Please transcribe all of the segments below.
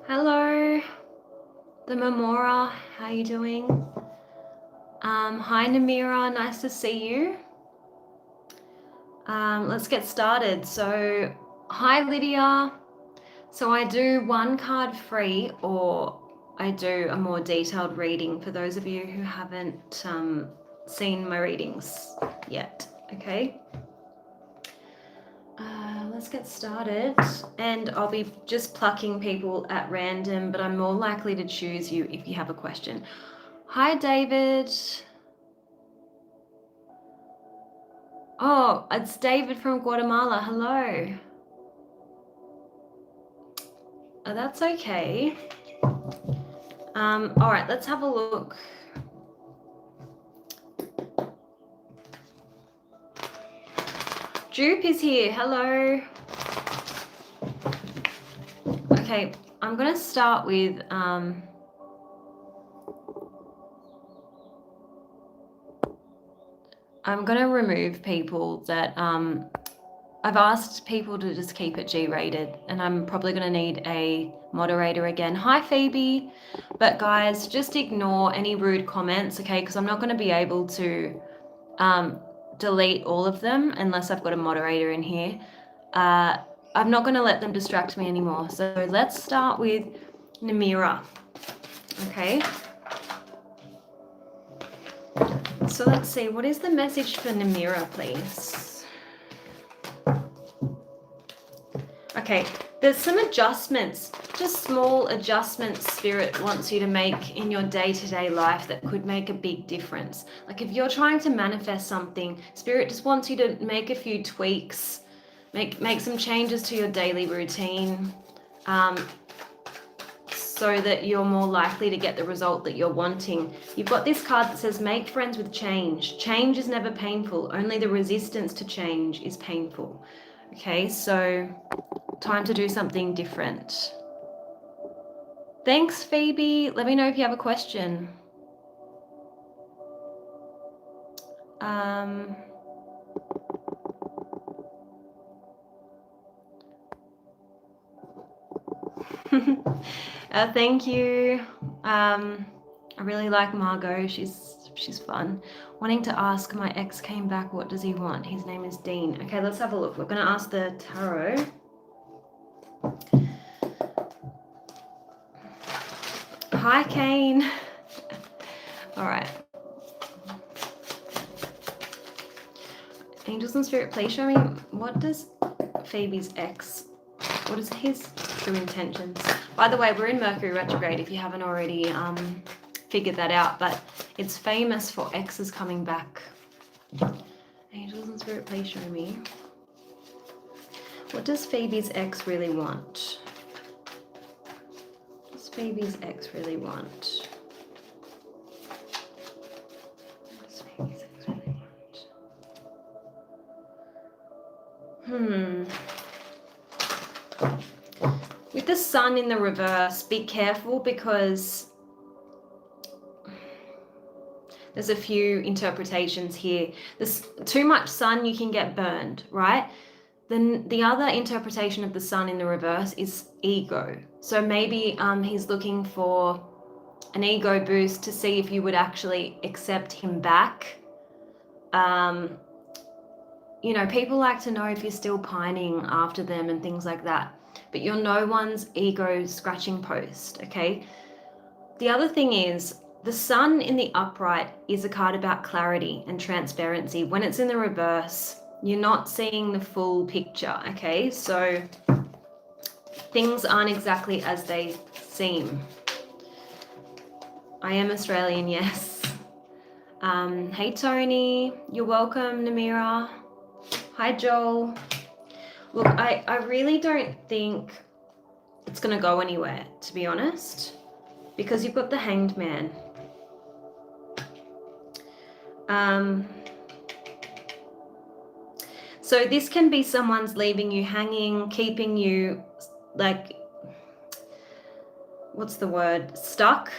Hello, the Memora, how you doing? Hi Namira, nice to see you. Let's get started. So, hi Lydia. So I do one card free, or I do a more detailed reading for those of you who haven't seen my readings yet, okay? Let's get started, and I'll be just plucking people at random, but I'm more likely to choose you if you have a question. Hi, David. Oh, it's David from Guatemala. Hello. Oh, that's okay. All right, let's have a look. Jupe is here. Hello. Okay, I'm going to start with I'm going to remove people that I've asked people to just keep it G-rated, and I'm probably going to need a moderator again. Hi, Phoebe. But guys, just ignore any rude comments, okay? Because I'm not going to be able to delete all of them unless I've got a moderator in here. I'm not going to let them distract me anymore. So let's start with Namira, okay? So let's see, what is the message for Namira, please? Okay, there's some adjustments, just small adjustments Spirit wants you to make in your day-to-day life that could make a big difference. Like if you're trying to manifest something, Spirit just wants you to make a few tweaks, make some changes to your daily routine, so that you're more likely to get the result that you're wanting. You've got this card that says, make friends with change. Change is never painful. Only the resistance to change is painful. Okay, so time to do something different. Thanks, Phoebe. Let me know if you have a question. Thank you. I really like Margot. She's fun. Wanting to ask, my ex came back. What does he want? His name is Dean. Okay, let's have a look. We're going to ask the tarot. Hi, Kane. All right. Angels and Spirit, please show me, what does Phoebe's ex, what is his true intentions? By the way, we're in Mercury retrograde if you haven't already figured that out, but it's famous for exes coming back. Angels and Spirit, please show me. What does Phoebe's ex really want? What does Phoebe's ex really want? What does Phoebe's ex really want? With the sun in the reverse, be careful because there's a few interpretations here. There's too much sun, you can get burned, right? Then the other interpretation of the sun in the reverse is ego. So maybe he's looking for an ego boost to see if you would actually accept him back. You know, people like to know if you're still pining after them and things like that. But you're no one's ego scratching post, okay? The other thing is, The Sun in the upright is a card about clarity and transparency. When it's in the reverse, you're not seeing the full picture, okay? So things aren't exactly as they seem. I am Australian, yes. Hey Tony, you're welcome. Namira. Hi Joel. Look, I really don't think it's going to go anywhere, to be honest, because you've got the Hanged Man. So this can be someone's leaving you hanging, keeping you, like, what's the word, stuck.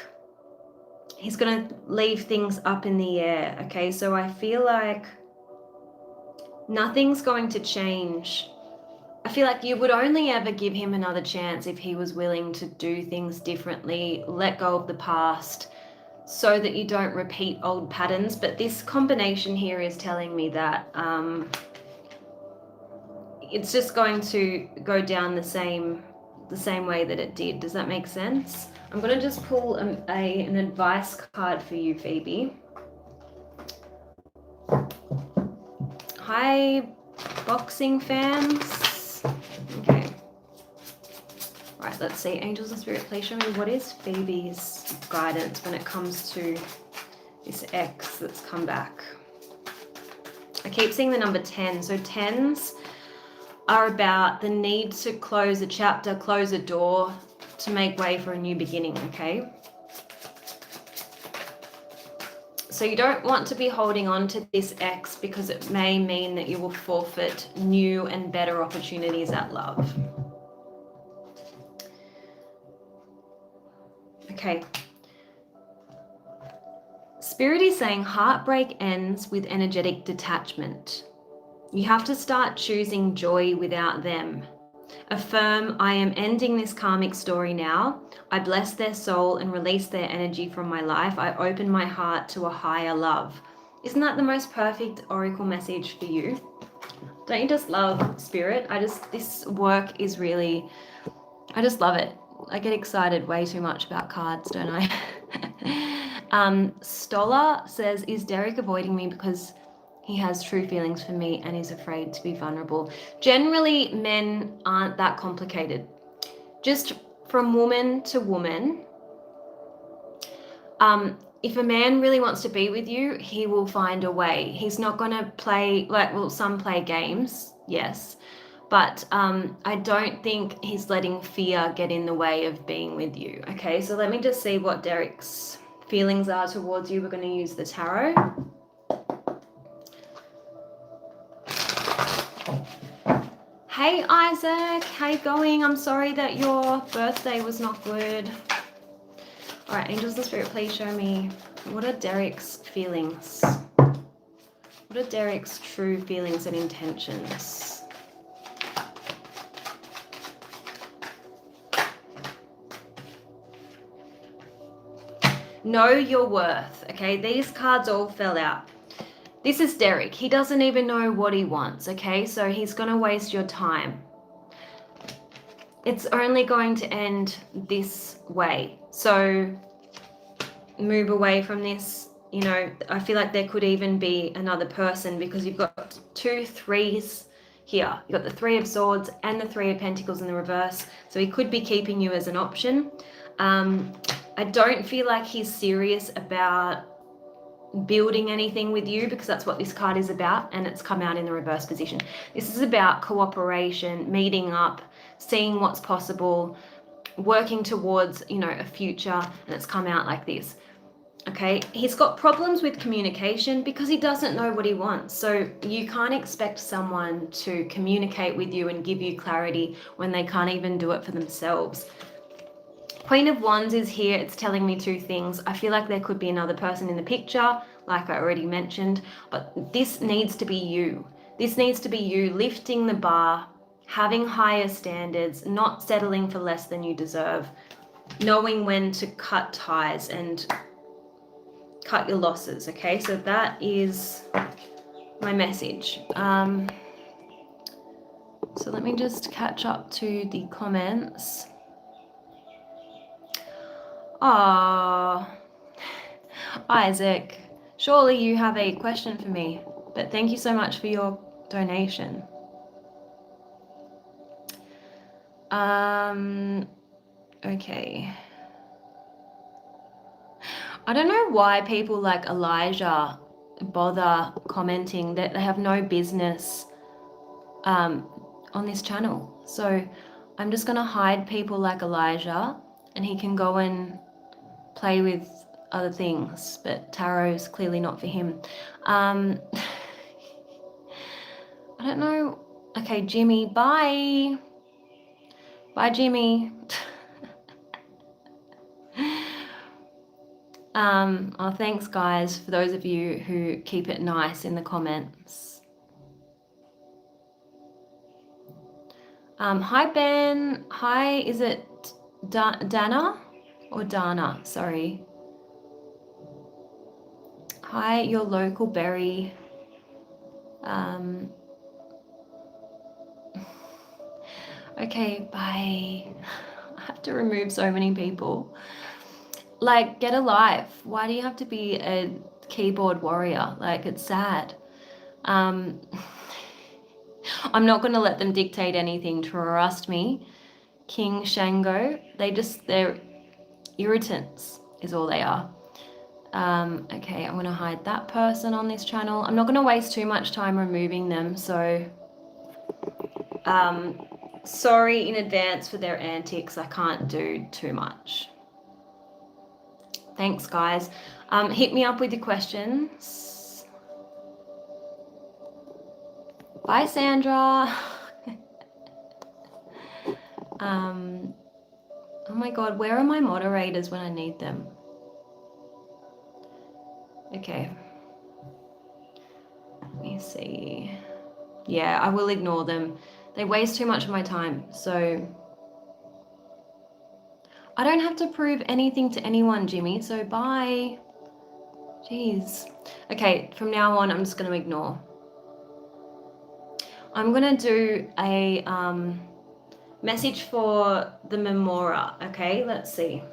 He's going to leave things up in the air, okay? So I feel like nothing's going to change. I feel like you would only ever give him another chance if he was willing to do things differently, let go of the past, so that you don't repeat old patterns. But this combination here is telling me that it's just going to go down the same way that it did. Does that make sense? I'm going to just pull an advice card for you, Phoebe. Hi, boxing fans. Okay. Right, let's see. Angels and Spirit, please show me what is Phoebe's guidance when it comes to this ex that's come back. I keep seeing the number 10. So 10s are about the need to close a chapter, close a door to make way for a new beginning, okay? So you don't want to be holding on to this ex because it may mean that you will forfeit new and better opportunities at love. Okay. Spirit is saying heartbreak ends with energetic detachment. You have to start choosing joy without them. Affirm, I am ending this karmic story now. I bless their soul and release their energy from my life. I open my heart to a higher love. Isn't that the most perfect oracle message for you? Don't you just love Spirit? This work is really, I just love it. I get excited way too much about cards, don't I? Stoller says, is Derek avoiding me because he has true feelings for me and is afraid to be vulnerable? Generally, men aren't that complicated. Just from woman to woman, if a man really wants to be with you, he will find a way. He's not going to play, some play games, yes, but I don't think he's letting fear get in the way of being with you. Okay, so let me just see what Derek's feelings are towards you. We're going to use the tarot. Hey Isaac, how you going? I'm sorry that your birthday was not good. All right, Angels and Spirit, please show me, what are Derek's feelings? What are Derek's true feelings and intentions? Know your worth, okay? These cards all fell out. This is Derek. He doesn't even know what he wants, okay? So he's going to waste your time. It's only going to end this way. So move away from this. You know, I feel like there could even be another person because you've got 2 3s here. You've got the 3 of Swords and the 3 of Pentacles in the reverse. So he could be keeping you as an option. I don't feel like he's serious about building anything with you because that's what this card is about, and it's come out in the reverse position. This is about cooperation, meeting up, seeing what's possible, working towards, you know, a future, and it's come out like this. Okay, he's got problems with communication because he doesn't know what he wants. So you can't expect someone to communicate with you and give you clarity when they can't even do it for themselves. Queen of Wands is here. It's telling me 2 things. I feel like there could be another person in the picture, like I already mentioned, but this needs to be you. This needs to be you lifting the bar, having higher standards, not settling for less than you deserve, knowing when to cut ties and cut your losses, okay? So that is my message. So let me just catch up to the comments. Ah, Isaac, surely you have a question for me, but thank you so much for your donation. Okay. I don't know why people like Elijah bother commenting, that they have no business on this channel. So I'm just gonna hide people like Elijah, and he can go and play with other things, but tarot's clearly not for him. I don't know. Okay, Jimmy, bye. Bye, Jimmy. Oh, thanks, guys, for those of you who keep it nice in the comments. Hi, Ben. Hi, is it Dana or Dana? Sorry. Hi, your local berry. Okay, bye. I have to remove so many people. Like, get a life. Why do you have to be a keyboard warrior? Like, it's sad. I'm not going to let them dictate anything, trust me. King Shango, they're irritants is all they are. Okay, I'm going to hide that person on this channel. I'm not going to waste too much time removing them, so sorry in advance for their antics. I can't do too much. Thanks, guys. Hit me up with your questions. Bye, Sandra. Oh my God, where are my moderators when I need them? Okay. Let me see. Yeah, I will ignore them. They waste too much of my time, so I don't have to prove anything to anyone, Jimmy, so bye. Jeez. Okay, from now on, I'm just going to ignore. I'm going to do a message for the Memora, okay? Let's see.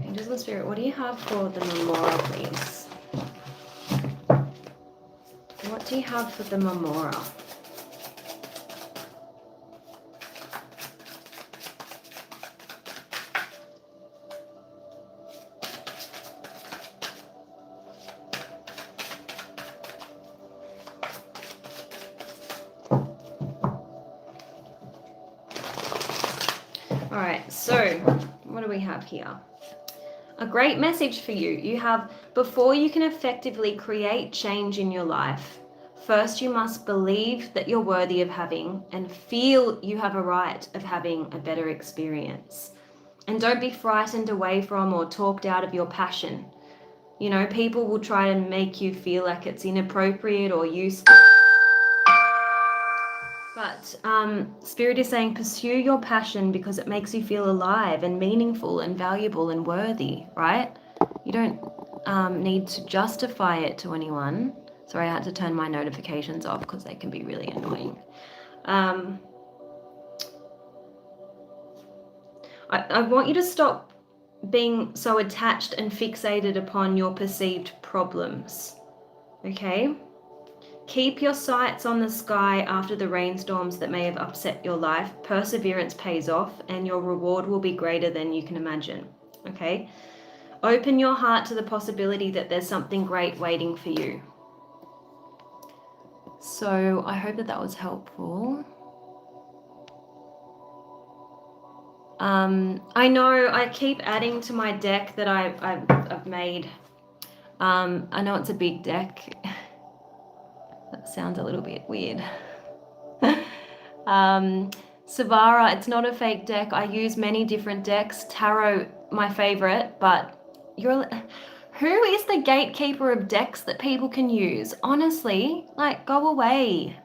Angels and Spirit, what do you have for the Memora, please? What do you have for the Memora? All right, so what do we have here? A great message for you. You have, before you can effectively create change in your life, first you must believe that you're worthy of having and feel you have a right of having a better experience. And don't be frightened away from or talked out of your passion. You know, people will try to make you feel like it's inappropriate or useless. But Spirit is saying pursue your passion because it makes you feel alive and meaningful and valuable and worthy, right? You don't need to justify it to anyone. Sorry, I had to turn my notifications off because they can be really annoying. I want you to stop being so attached and fixated upon your perceived problems, okay? Keep your sights on the sky after the rainstorms that may have upset your life. Perseverance pays off and your reward will be greater than you can imagine, okay? Open your heart to the possibility that there's something great waiting for you. So I hope that was helpful. I know I keep adding to my deck that I've made. I know it's a big deck. That sounds a little bit weird. Savara, it's not a fake deck. I use many different decks. Tarot, my favorite, but who is the gatekeeper of decks that people can use? Honestly, like, go away.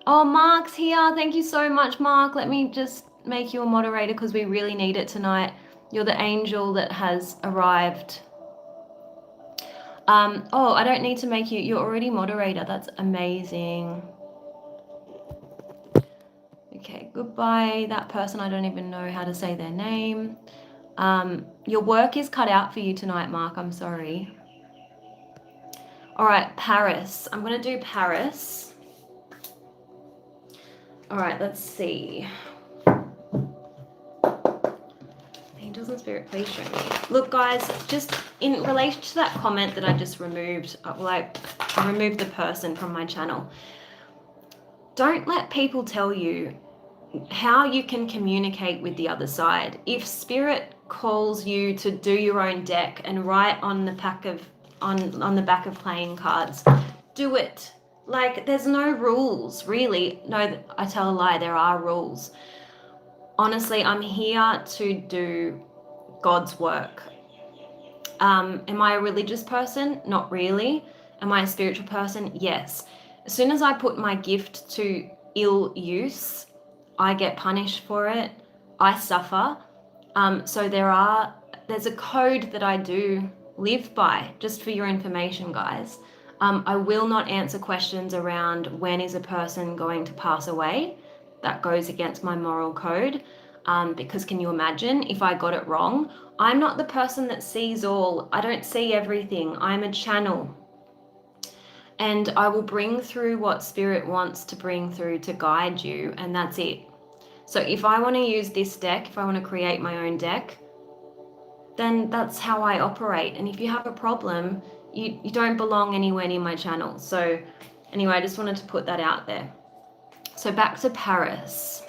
Oh, Mark's here. Thank you so much, Mark. Let me just make you a moderator because we really need it tonight. You're the angel that has arrived. Oh, I don't need to make you. You're already moderator. That's amazing. Okay, goodbye. That person, I don't even know how to say their name. Your work is cut out for you tonight, Mark. I'm sorry. All right, Paris. I'm going to do Paris. All right, let's see. Angels and Spirit, please show me. Look, guys, just in relation to that comment that I just removed, I removed the person from my channel. Don't let people tell you how you can communicate with the other side. If Spirit calls you to do your own deck and write on the back of playing cards, do it. Like, there's no rules, really. No, I tell a lie, there are rules. Honestly, I'm here to do God's work. Am I a religious person? Not really. Am I a spiritual person? Yes. As soon as I put my gift to ill use, I get punished for it. I suffer. So there's a code that I do live by, just for your information, guys. I will not answer questions around when is a person going to pass away. That goes against my moral code. Because can you imagine if I got it wrong? I'm not the person that sees all. I don't see everything. I'm a channel. And I will bring through what Spirit wants to bring through to guide you, and that's it. So if I want to use this deck, if I want to create my own deck, then that's how I operate. And if you have a problem, you don't belong anywhere near my channel. So anyway, I just wanted to put that out there. So back to Paris.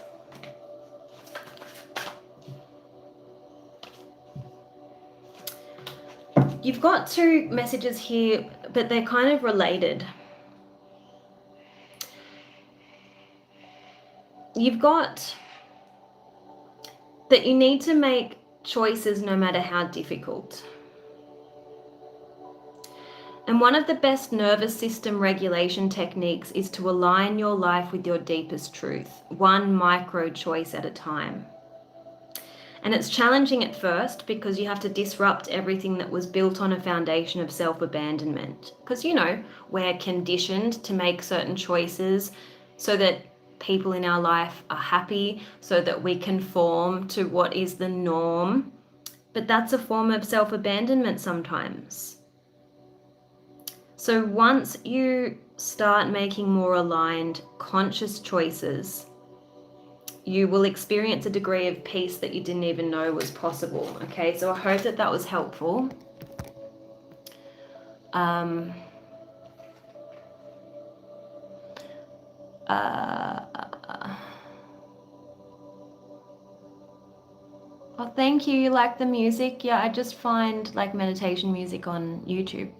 You've got two messages here, but they're kind of related. You've got that you need to make choices no matter how difficult. And one of the best nervous system regulation techniques is to align your life with your deepest truth, one micro choice at a time. And it's challenging at first because you have to disrupt everything that was built on a foundation of self-abandonment. Because, we're conditioned to make certain choices so that people in our life are happy, so that we conform to what is the norm. But that's a form of self-abandonment sometimes. So once you start making more aligned, conscious choices, you will experience a degree of peace that you didn't even know was possible. Okay, so I hope that was helpful. Oh, thank you. You like the music? Yeah, I just find like meditation music on YouTube.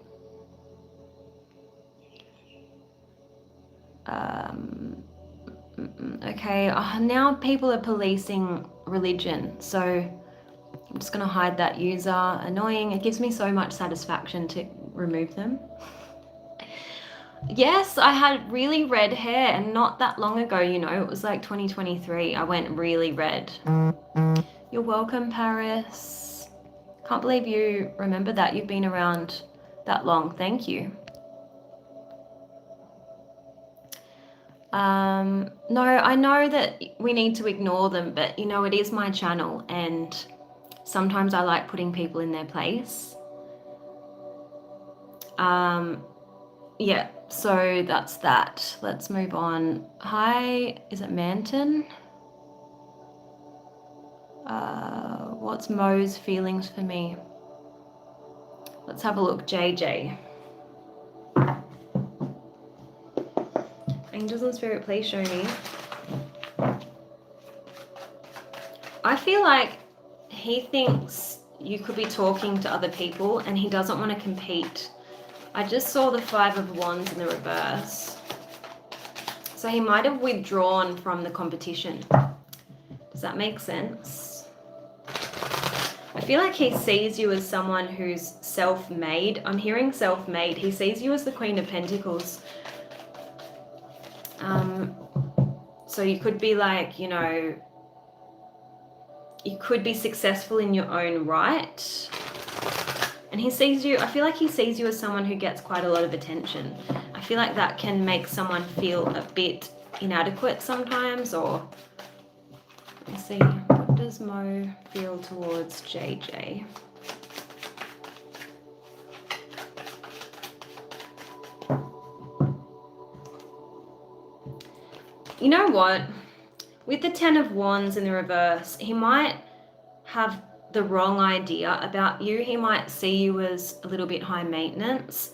Okay, now people are policing religion, so I'm just going to hide that user. Annoying. It gives me so much satisfaction to remove them. Yes, I had really red hair, and not that long ago, it was like 2023. I went really red. You're welcome, Paris. Can't believe you remember that. You've been around that long. Thank you. No, I know that we need to ignore them, but it is my channel, and sometimes I like putting people in their place. Yeah, so that's that. Let's move on. Hi, is it Manton? What's Mo's feelings for me? Let's have a look. JJ. Angels and Spirit, please show me. I feel like he thinks you could be talking to other people and he doesn't want to compete. I just saw the 5 of Wands in the reverse. So he might have withdrawn from the competition. Does that make sense? I feel like he sees you as someone who's self-made. I'm hearing self-made. He sees you as the Queen of Pentacles. So you could be like, you could be successful in your own right. And he sees you, I feel like he sees you as someone who gets quite a lot of attention. I feel like that can make someone feel a bit inadequate sometimes, or let's see, what does Mo feel towards JJ? You know what? With the 10 of Wands in the reverse, he might have the wrong idea about you. He might see you as a little bit high maintenance,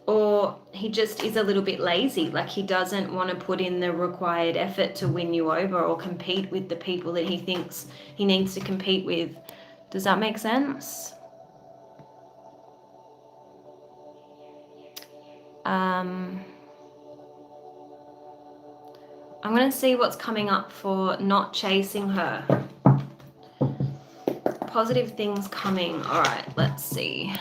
or he just is a little bit lazy. Like he doesn't want to put in the required effort to win you over or compete with the people that he thinks he needs to compete with. Does that make sense? I'm going to see what's coming up for not chasing her. Positive things coming. All right, let's see.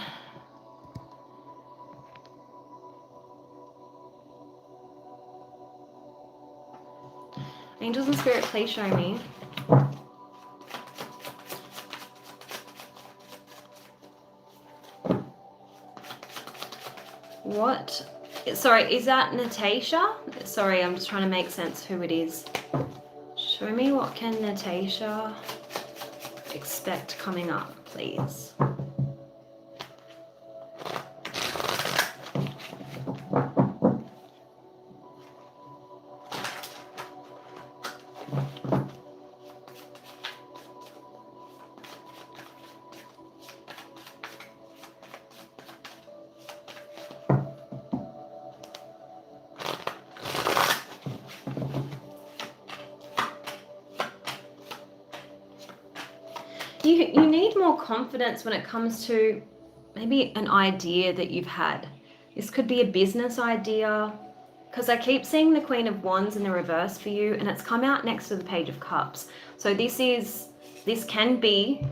Angels and Spirit, please show me. What? Sorry, is that Natasha? Sorry, I'm just trying to make sense who it is. Show me what can Natasha expect coming up, please. You need more confidence when it comes to maybe an idea that you've had. This could be a business idea, because I keep seeing the Queen of Wands in the reverse for you, and it's come out next to the Page of Cups. So this can be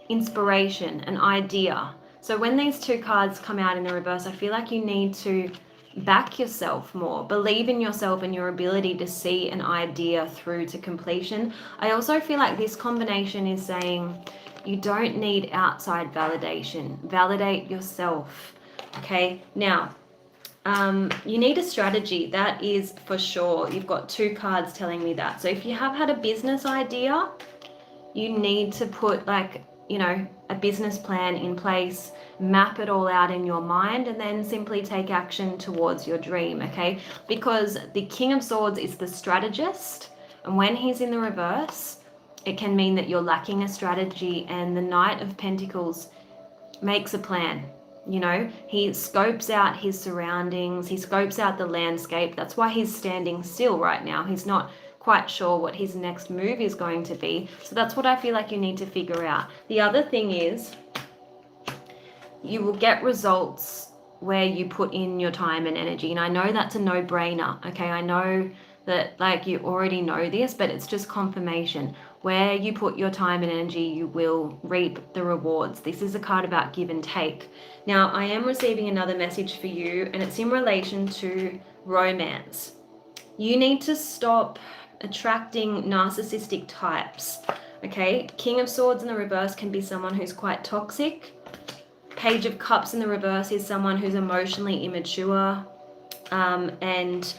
inspiration, an idea. So when these two cards come out in the reverse, I feel like you need to back yourself more, believe in yourself and your ability to see an idea through to completion. I also feel like this combination is saying you don't need outside validation. Validate yourself. Okay, now you need a strategy, that is for sure. You've got two cards telling me that. So if you have had a business idea, you need to put a business plan in place, map it all out in your mind, and then simply take action towards your dream, okay? Because the King of Swords is the strategist, and when he's in the reverse, it can mean that you're lacking a strategy, and the Knight of Pentacles makes a plan. He scopes out his surroundings, he scopes out the landscape. That's why he's standing still right now. He's not quite sure what his next move is going to be. So that's what I feel like you need to figure out. The other thing is, you will get results where you put in your time and energy. And I know that's a no-brainer, okay? I know that you already know this, but it's just confirmation. Where you put your time and energy, you will reap the rewards. This is a card about give and take. Now, I am receiving another message for you, and it's in relation to romance. You need to stop attracting narcissistic types, okay? King of Swords in the reverse can be someone who's quite toxic. Page of Cups in the reverse is someone who's emotionally immature. And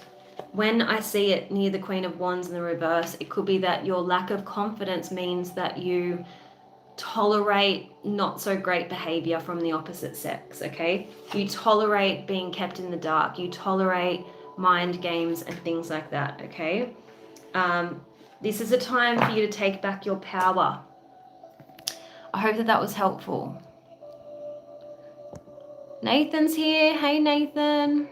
when I see it near the Queen of Wands in the reverse, it could be that your lack of confidence means that you tolerate not so great behavior from the opposite sex, okay? You tolerate being kept in the dark. You tolerate mind games and things like that, okay? This is a time for you to take back your power. I hope that was helpful. Nathan's here. Hey, Nathan.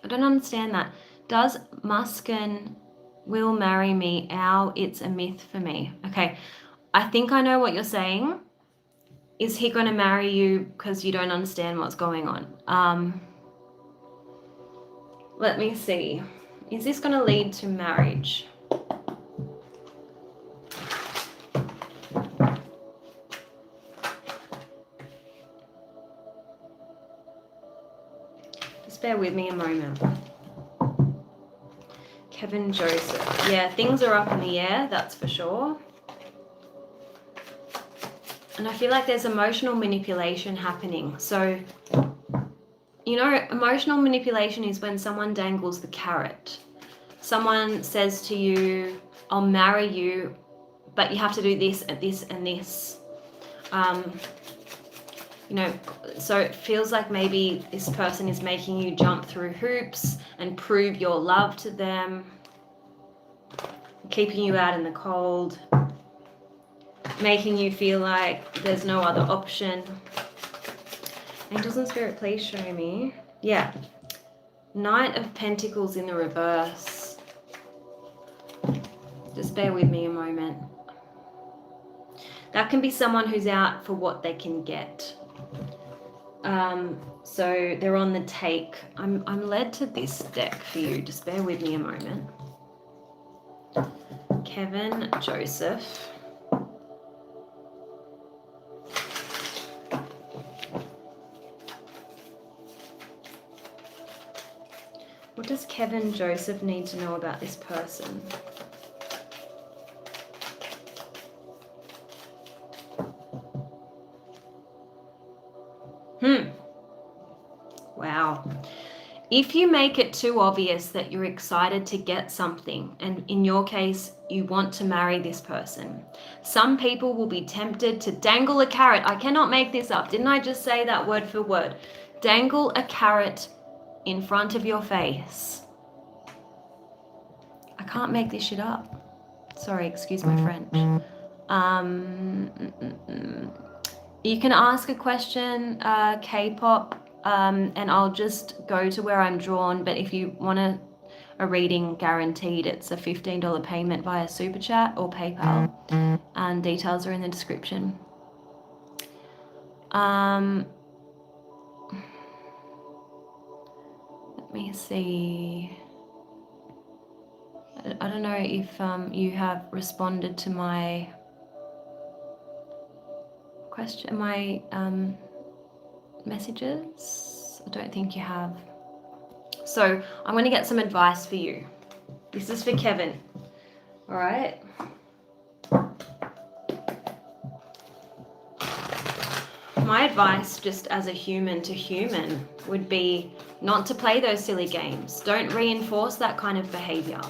I don't understand that. Does Muskin will marry me? Ow, it's a myth for me. Okay, I think I know what you're saying. Is he going to marry you because you don't understand what's going on? Let me see. Is this going to lead to marriage? Just bear with me a moment. Kevin Joseph. Yeah, things are up in the air, that's for sure. And I feel like there's emotional manipulation happening. So, you know, emotional manipulation is when someone dangles the carrot. Someone says to you, I'll marry you, but you have to do this and this and this. You know, so it feels like maybe this person is making you jump through hoops and prove your love to them, keeping you out in the cold, making you feel like there's no other option. Angels and Spirit, please show me. Yeah. Knight of Pentacles in the reverse. Just bear with me a moment. That can be someone who's out for what they can get. So they're on the take. I'm led to this deck for you. Just bear with me a moment. Kevin, Joseph. What does Kevin Joseph need to know about this person? Wow. If you make it too obvious that you're excited to get something, and in your case, you want to marry this person, some people will be tempted to dangle a carrot. I cannot make this up. Didn't I just say that word for word? Dangle a carrot in front of your face. I can't make this shit up. Sorry, excuse my French. You can ask a question, K-pop, and I'll just go to where I'm drawn. But if you want a reading guaranteed, it's a $15 payment via Super Chat or PayPal, and details are in the description. Let me see. I don't know if you have responded to my question, my messages. I don't think you have. So I'm going to get some advice for you. This is for Kevin. All right. My advice, just as a human to human, would be not to play those silly games. Don't reinforce that kind of behavior.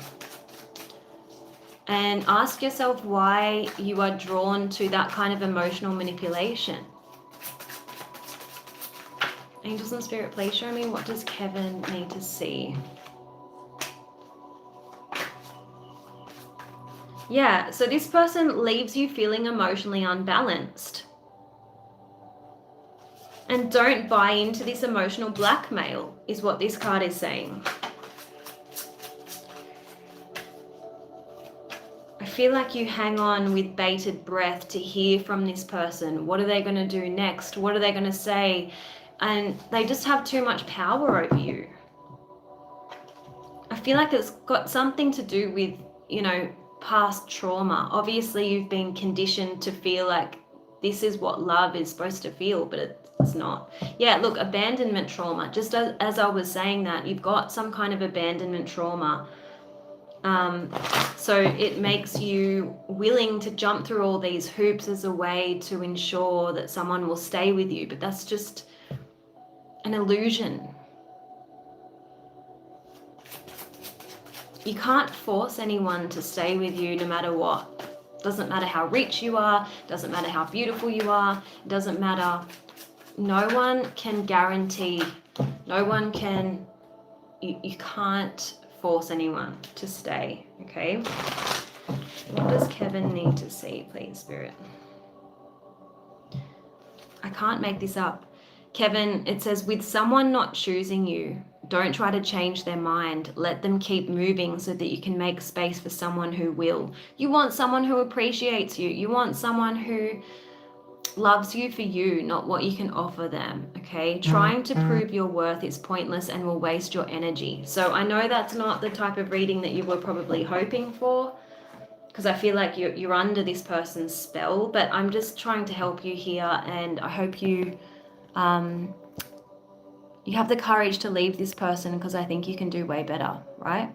And ask yourself why you are drawn to that kind of emotional manipulation. Angels and Spirit, please show me, what does Kevin need to see? Yeah, so this person leaves you feeling emotionally unbalanced. And don't buy into this emotional blackmail, is what this card is saying. I feel like you hang on with bated breath to hear from this person. What are they going to do next? What are they going to say? And they just have too much power over you. I feel like it's got something to do with, you know, past trauma. Obviously, you've been conditioned to feel like this is what love is supposed to feel, but it's not. Yeah, look, abandonment trauma. Just as I was saying that, you've got some kind of abandonment trauma. So it makes you willing to jump through all these hoops as a way to ensure that someone will stay with you, but that's just an illusion. You can't force anyone to stay with you no matter what. Doesn't matter how rich you are, doesn't matter how beautiful you are, doesn't matter. No one can guarantee, no one can, you can't force anyone to stay, okay? What does Kevin need to see, please, Spirit? I can't make this up. Kevin, it says, with someone not choosing you, don't try to change their mind. Let them keep moving so that you can make space for someone who will. You want someone who appreciates you. You want someone who loves you for you, not what you can offer them, okay? Trying to prove your worth is pointless and will waste your energy. So I know that's not the type of reading that you were probably hoping for, because I feel like you're under this person's spell, but I'm just trying to help you here, and I hope you you have the courage to leave this person, because I think you can do way better, right?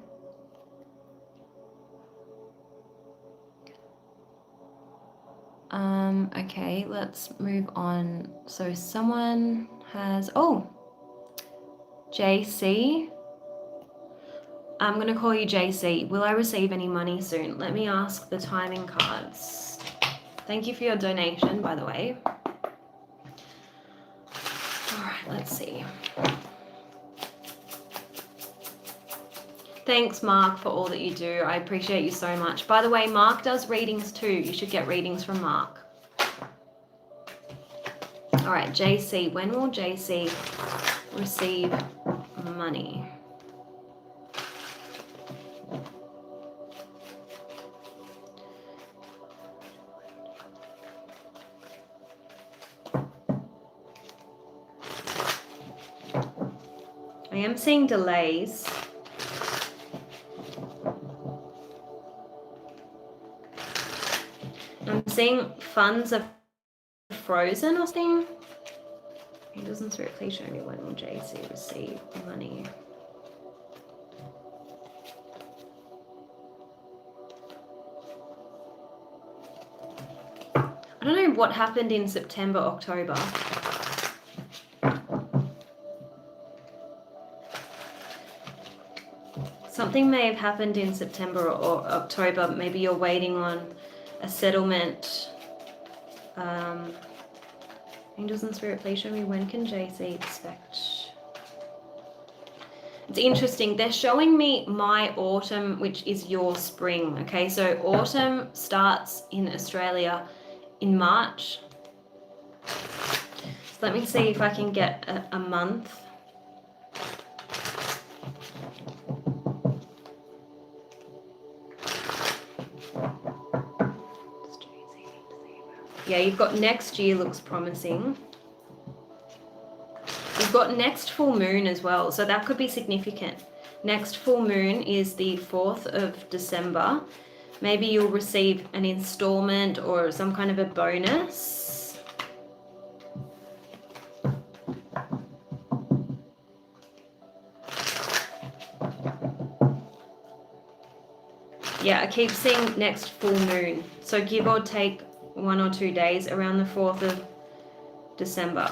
Okay, let's move on. So someone has, oh, JC. I'm going to call you JC. Will I receive any money soon? Let me ask the timing cards. Thank you for your donation, by the way. All right, let's see. Thanks, Mark, for all that you do. I appreciate you so much. By the way, Mark does readings too. You should get readings from Mark. All right, JC. When will JC receive money? I am seeing delays. I'm seeing funds are frozen or something. He doesn't spirit, please show me when will JC receive money. I don't know what happened in September, October. Something may have happened in September or October. Maybe you're waiting on a settlement. Angels and Spirit, please show me when can JC expect. It's interesting. They're showing me my autumn, which is your spring. Okay, so autumn starts in Australia in March. So let me see if I can get a month. Yeah, you've got next year looks promising. You've got next full moon as well, so that could be significant. Next full moon is the 4th of December. Maybe you'll receive an installment or some kind of a bonus. Yeah, I keep seeing next full moon. So give or take 1 or 2 days around the 4th of December.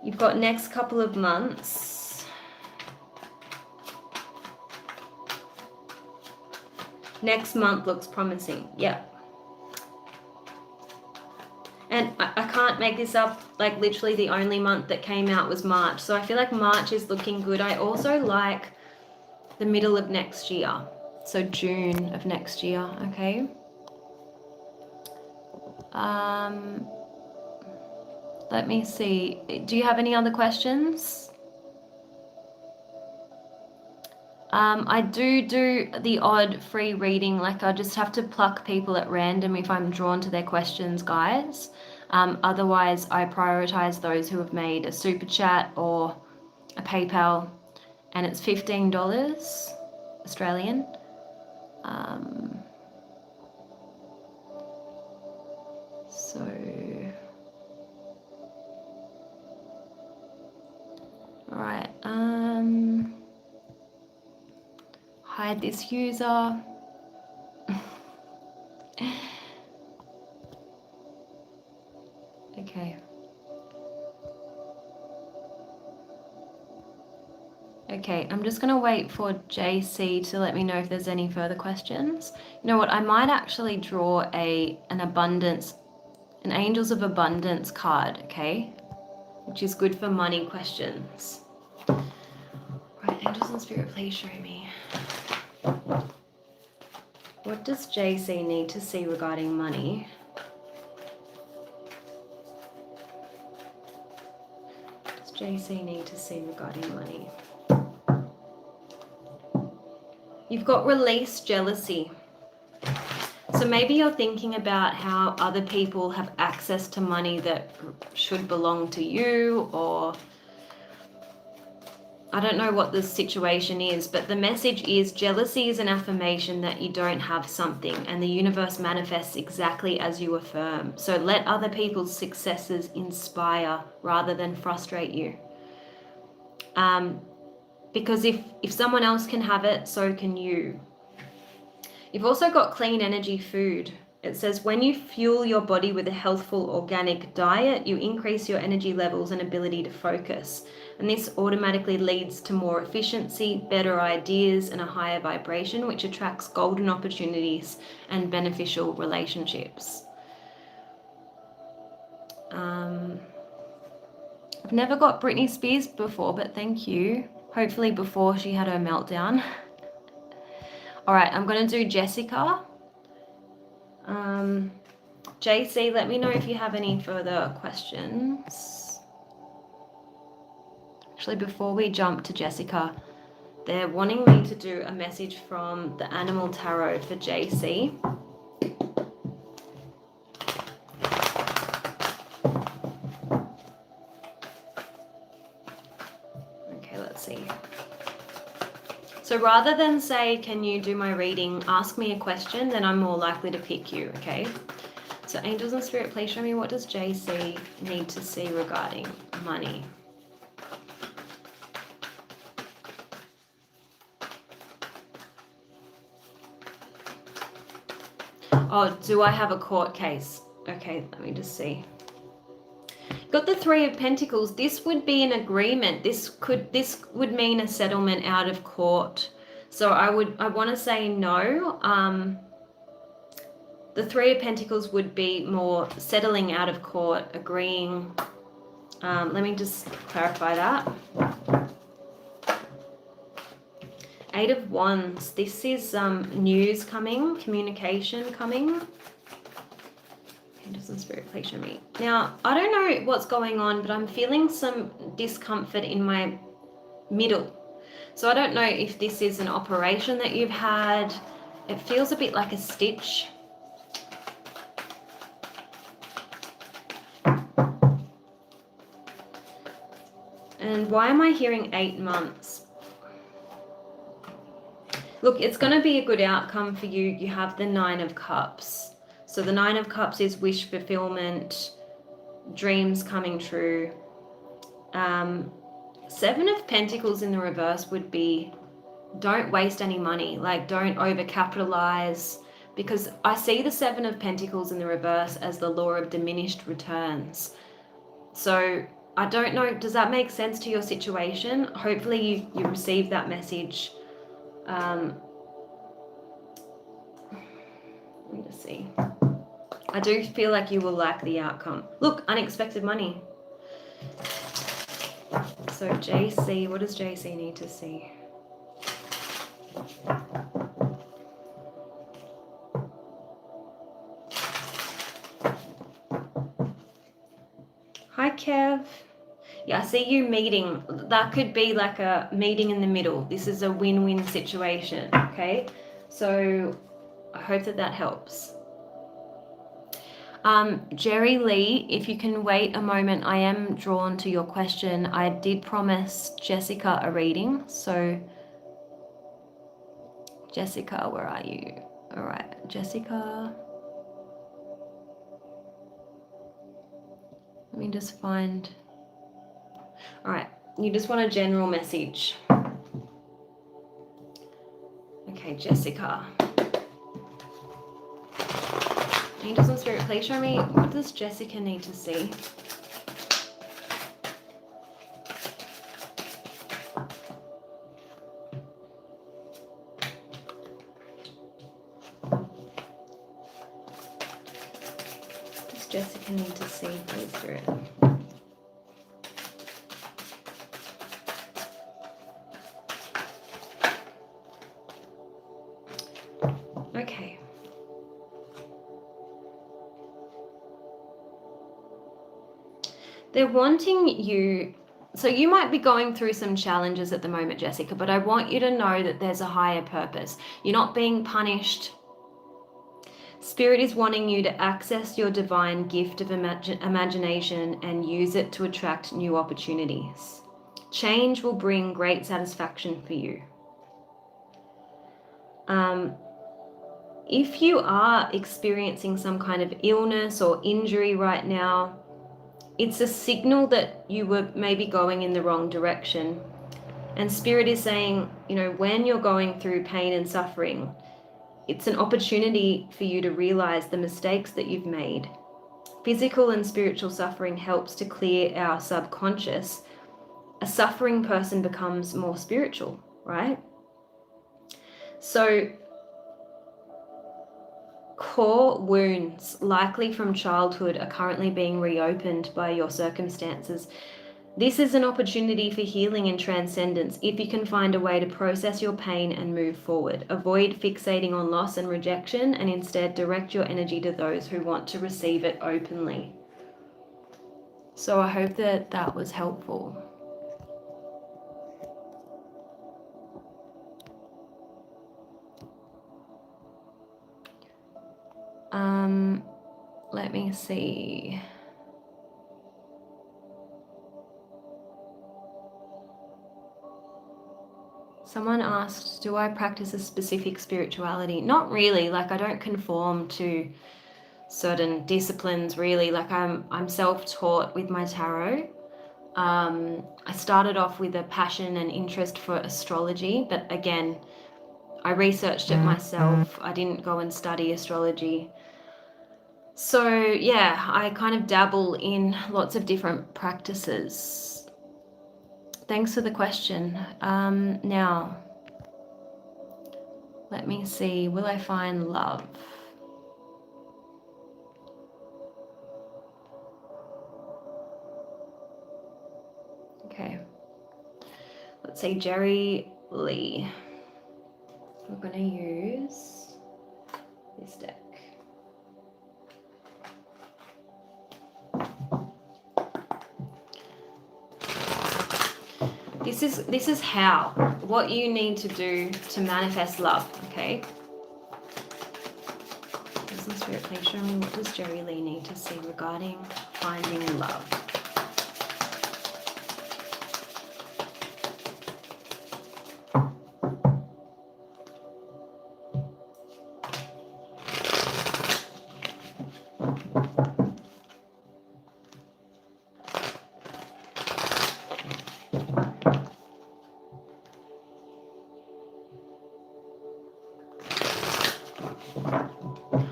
You've got next couple of months. Next month looks promising. Yeah. And I can't make this up, like literally the only month that came out was March. So I feel like March is looking good. I also like the middle of next year. So June of next year, okay? Let me see. Do you have any other questions? I do the odd free reading, like I just have to pluck people at random if I'm drawn to their questions, guys. Otherwise, I prioritize those who have made a super chat or a PayPal, and it's $15 Australian. So, all right. Hide this user. Okay. Okay, I'm just gonna wait for JC to let me know if there's any further questions. You know what? I might actually draw an Angels of Abundance card, okay? Which is good for money questions. Right, Angels and Spirit, please show me. What does JC need to see regarding money? What does JC need to see regarding money? You've got release jealousy. So maybe you're thinking about how other people have access to money that should belong to you, or I don't know what the situation is, but the message is jealousy is an affirmation that you don't have something, and the universe manifests exactly as you affirm. So let other people's successes inspire rather than frustrate you. Because if someone else can have it, so can you. You've also got clean energy food, It says, when you fuel your body with a healthful organic diet, you increase your energy levels and ability to focus. And this automatically leads to more efficiency, better ideas, and a higher vibration, which attracts golden opportunities and beneficial relationships. I've never got Britney Spears before, but thank you. Hopefully before she had her meltdown. All right, I'm going to do Jessica. JC, let me know if you have any further questions. Actually, before we jump to Jessica, they're wanting me to do a message from the Animal Tarot for JC. Okay, let's see. So rather than say, can you do my reading, ask me a question, then I'm more likely to pick you, okay? So angels and spirit, please show me, what does JC need to see regarding money? Oh, do I have a court case? Okay, let me just see. Got the Three of Pentacles. This would be an agreement. This would mean a settlement out of court. So I want to say no. The Three of Pentacles would be more settling out of court, agreeing. Let me just clarify that. Eight of Wands. This is news coming, communication coming. Angels and spirit, please show me. Now, I don't know what's going on, but I'm feeling some discomfort in my middle. So I don't know if this is an operation that you've had. It feels a bit like a stitch. And why am I hearing 8 months? Look, it's going to be a good outcome for you. You have the Nine of Cups. So the Nine of Cups is wish fulfillment, dreams coming true. Seven of Pentacles in the reverse would be, don't waste any money. Like, don't overcapitalize, because I see the Seven of Pentacles in the reverse as the law of diminished returns. So I don't know, does that make sense to your situation? Hopefully you receive that message. Let me just see. I do feel like you will like the outcome. Look, unexpected money. So JC, what does JC need to see? Hi, Kev. Yeah, I see you meeting. That could be like a meeting in the middle. This is a win-win situation, okay? So I hope that helps. Jerry Lee, if you can wait a moment, I am drawn to your question. I did promise Jessica a reading. So Jessica, where are you? All right, Jessica. Let me just find. All right, you just want a general message. Okay, Jessica. Angels and spirit, please show me, what does Jessica need to see? What does Jessica need to see, please, spirit? Okay. They're wanting you, so you might be going through some challenges at the moment, Jessica, but I want you to know that there's a higher purpose. You're not being punished. Spirit is wanting you to access your divine gift of imagination and use it to attract new opportunities. Change will bring great satisfaction for you. If you are experiencing some kind of illness or injury right now, it's a signal that you were maybe going in the wrong direction. And Spirit is saying, you know, when you're going through pain and suffering, It's an opportunity for you to realize the mistakes that you've made. Physical and spiritual suffering helps to clear our subconscious. A suffering person becomes more spiritual, right? So, core wounds, likely from childhood, are currently being reopened by your circumstances. This is an opportunity for healing and transcendence if you can find a way to process your pain and move forward. Avoid fixating on loss and rejection, and instead direct your energy to those who want to receive it openly. So I hope that that was helpful. Let me see. Someone asked, do I practice a specific spirituality? Not really. Like, I don't conform to certain disciplines, really. Like, I'm self-taught with my tarot. I started off with a passion and interest for astrology, but again, I researched it myself. I didn't go and study astrology. So yeah, I kind of dabble in lots of different practices. Thanks for the question. Now, let me see, will I find love? Okay, let's say Jerry Lee. We're going to use this deck. This is what you need to do to manifest love, okay? Business Spirit, please show me, what does Jerry Lee need to see regarding finding love?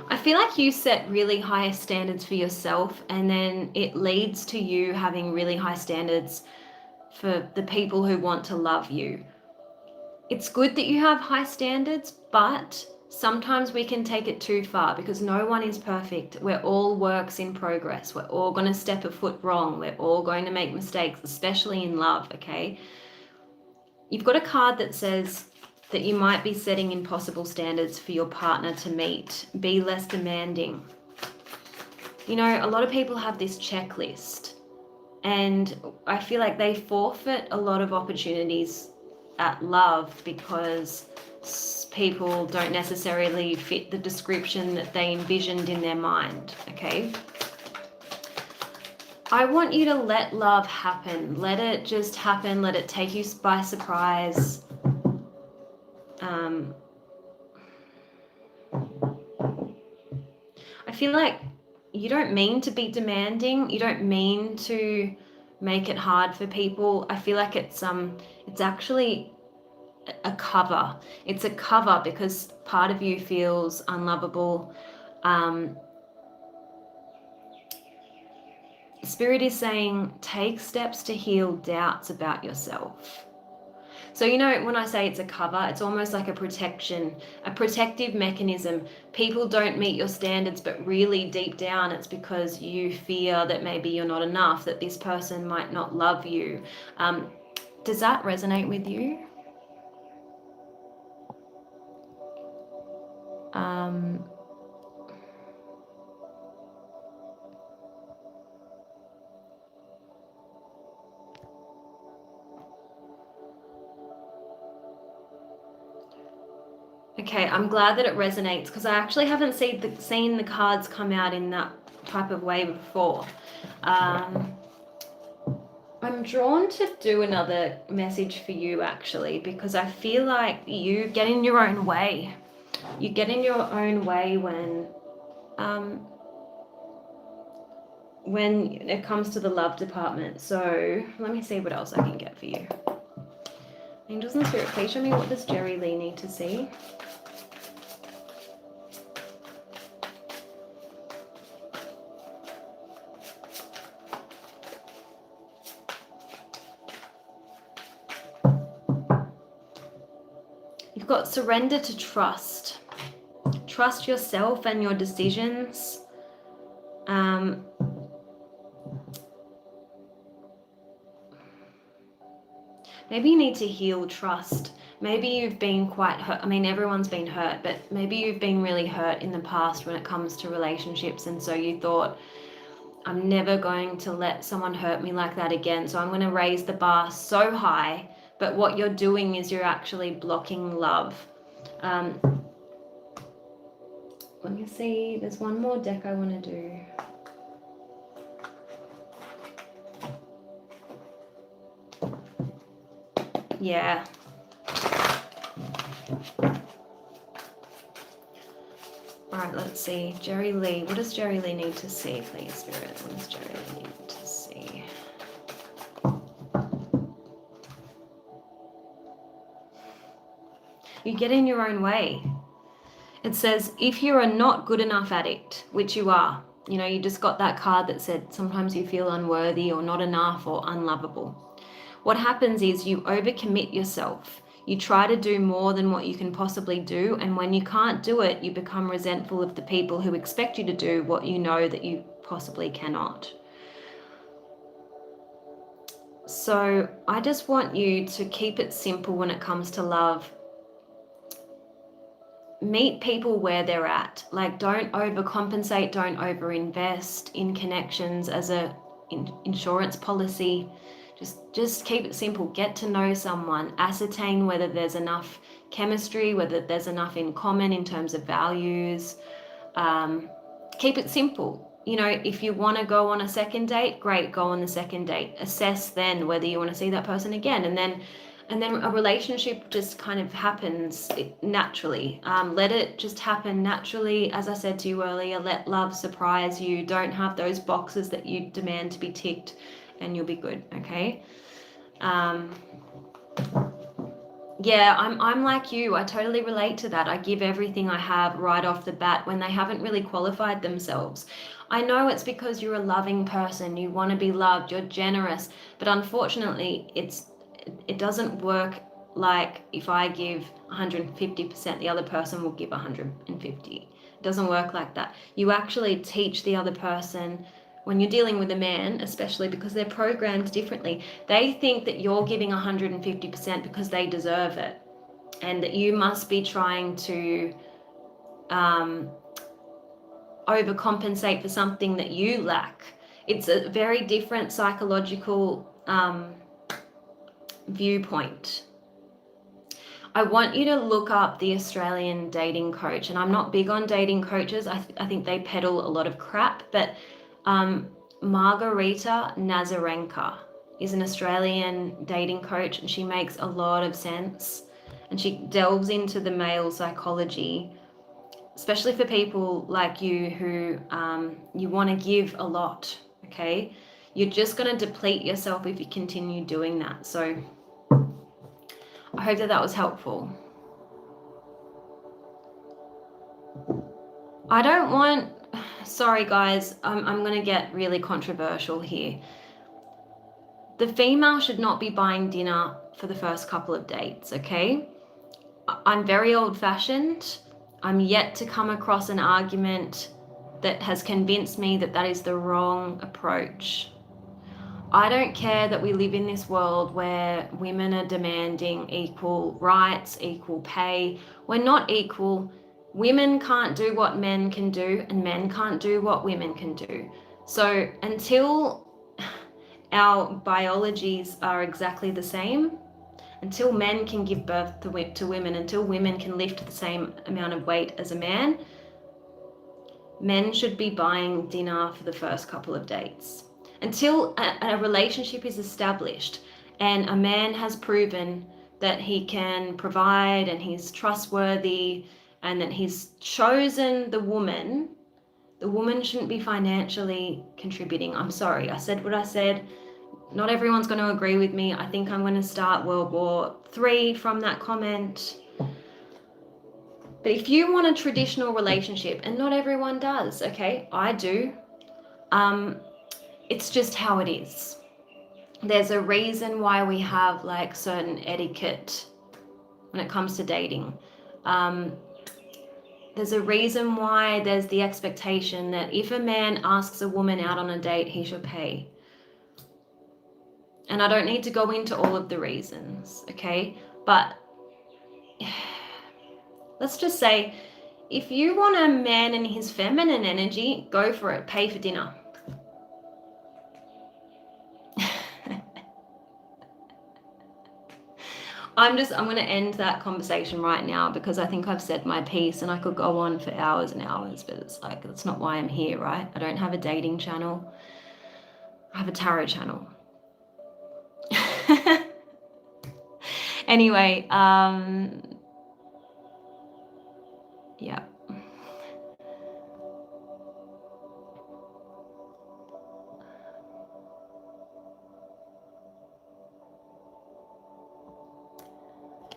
I feel like you set really high standards for yourself, and then it leads to you having really high standards for the people who want to love you. It's good that you have high standards, but sometimes we can take it too far because no one is perfect. We're all works in progress. We're all going to step a foot wrong. We're all going to make mistakes, especially in love, okay? You've got a card that says that you might be setting impossible standards for your partner to meet. Be less demanding. You know, a lot of people have this checklist, and I feel like they forfeit a lot of opportunities at love because people don't necessarily fit the description that they envisioned in their mind, okay? I want you to let love happen. Let it just happen. Let it take you by surprise. I feel like you don't mean to be demanding. You don't mean to make it hard for people. I feel like it's actually a cover. It's a cover because part of you feels unlovable. Spirit is saying take steps to heal doubts about yourself. So, you know, when I say it's a cover, it's almost like a protection, a protective mechanism. People don't meet your standards, but really deep down it's because you fear that maybe you're not enough, that this person might not love you. Does that resonate with you? Okay, I'm glad that it resonates because I actually haven't seen the cards come out in that type of way before. I'm drawn to do another message for you actually because I feel like you get in your own way. You get in your own way when it comes to the love department. So let me see what else I can get for you. Angels and Spirit, please show me, what does Jerry Lee need to see? got surrender to trust. Trust yourself and your decisions. Maybe you need to heal trust. Maybe you've been quite hurt. I mean, everyone's been hurt, but maybe you've been really hurt in the past when it comes to relationships. And so you thought, I'm never going to let someone hurt me like that again. So I'm going to raise the bar so high. But what you're doing is you're actually blocking love. Let me see. There's one more deck I want to do. Yeah. All right, let's see. Jerry Lee. What does Jerry Lee need to see, please, Spirit? What does Jerry Lee need to see? You get in your own way. It says, if you're a not good enough addict, which you are, you know, you just got that card that said sometimes you feel unworthy or not enough or unlovable. What happens is you overcommit yourself. You try to do more than what you can possibly do, and when you can't do it, you become resentful of the people who expect you to do what you know that you possibly cannot. So I just want you to keep it simple when it comes to love. Meet people where they're at. Like, don't overcompensate, don't overinvest in connections as a insurance policy. Just keep it simple. Get to know someone, ascertain whether there's enough chemistry, whether there's enough in common in terms of values. Keep it simple. You know, if you want to go on a second date, great, go on the second date. Assess then whether you want to see that person again, and then a relationship just kind of happens naturally. Let it just happen naturally. As I said to you earlier, let love surprise you. Don't have those boxes that you demand to be ticked, and you'll be good, okay? Yeah, I'm like you. I totally relate to that. I give everything I have right off the bat when they haven't really qualified themselves. I know it's because you're a loving person. You want to be loved. You're generous. But unfortunately, it doesn't work like if I give 150%, the other person will give 150. It doesn't work like that. You actually teach the other person. When you're dealing with a man, especially because they're programmed differently, they think that you're giving 150% because they deserve it, and that you must be trying to overcompensate for something that you lack. It's a very different psychological viewpoint. I want you to look up the Australian dating coach, and I'm not big on dating coaches. I think they peddle a lot of crap, but Margarita Nazarenka is an Australian dating coach, and she makes a lot of sense, and she delves into the male psychology, especially for people like you who you want to give a lot, okay? You're just going to deplete yourself if you continue doing that. So I hope that was helpful. I don't want... Sorry guys, I'm going to get really controversial here. The female should not be buying dinner for the first couple of dates, okay? I'm very old-fashioned. I'm yet to come across an argument that has convinced me that that is the wrong approach. I don't care that we live in this world where women are demanding equal rights, equal pay. We're not equal. Women can't do what men can do, and men can't do what women can do. So until our biologies are exactly the same, until men can give birth to women, until women can lift the same amount of weight as a man, men should be buying dinner for the first couple of dates. Until a relationship is established and a man has proven that he can provide and he's trustworthy and that he's chosen the woman shouldn't be financially contributing. I'm sorry, I said what I said. Not everyone's going to agree with me. I think I'm going to start World War III from that comment. But if you want a traditional relationship, and not everyone does, okay? I do. It's just how it is. There's a reason why we have like certain etiquette when it comes to dating. There's a reason why there's the expectation that if a man asks a woman out on a date, he should pay. And I don't need to go into all of the reasons, okay? But let's just say, if you want a man in his feminine energy, go for it. Pay for dinner. I'm going to end that conversation right now because I think I've said my piece and I could go on for hours and hours, but it's like, that's not why I'm here, right? I don't have a dating channel. I have a tarot channel. Anyway, yeah.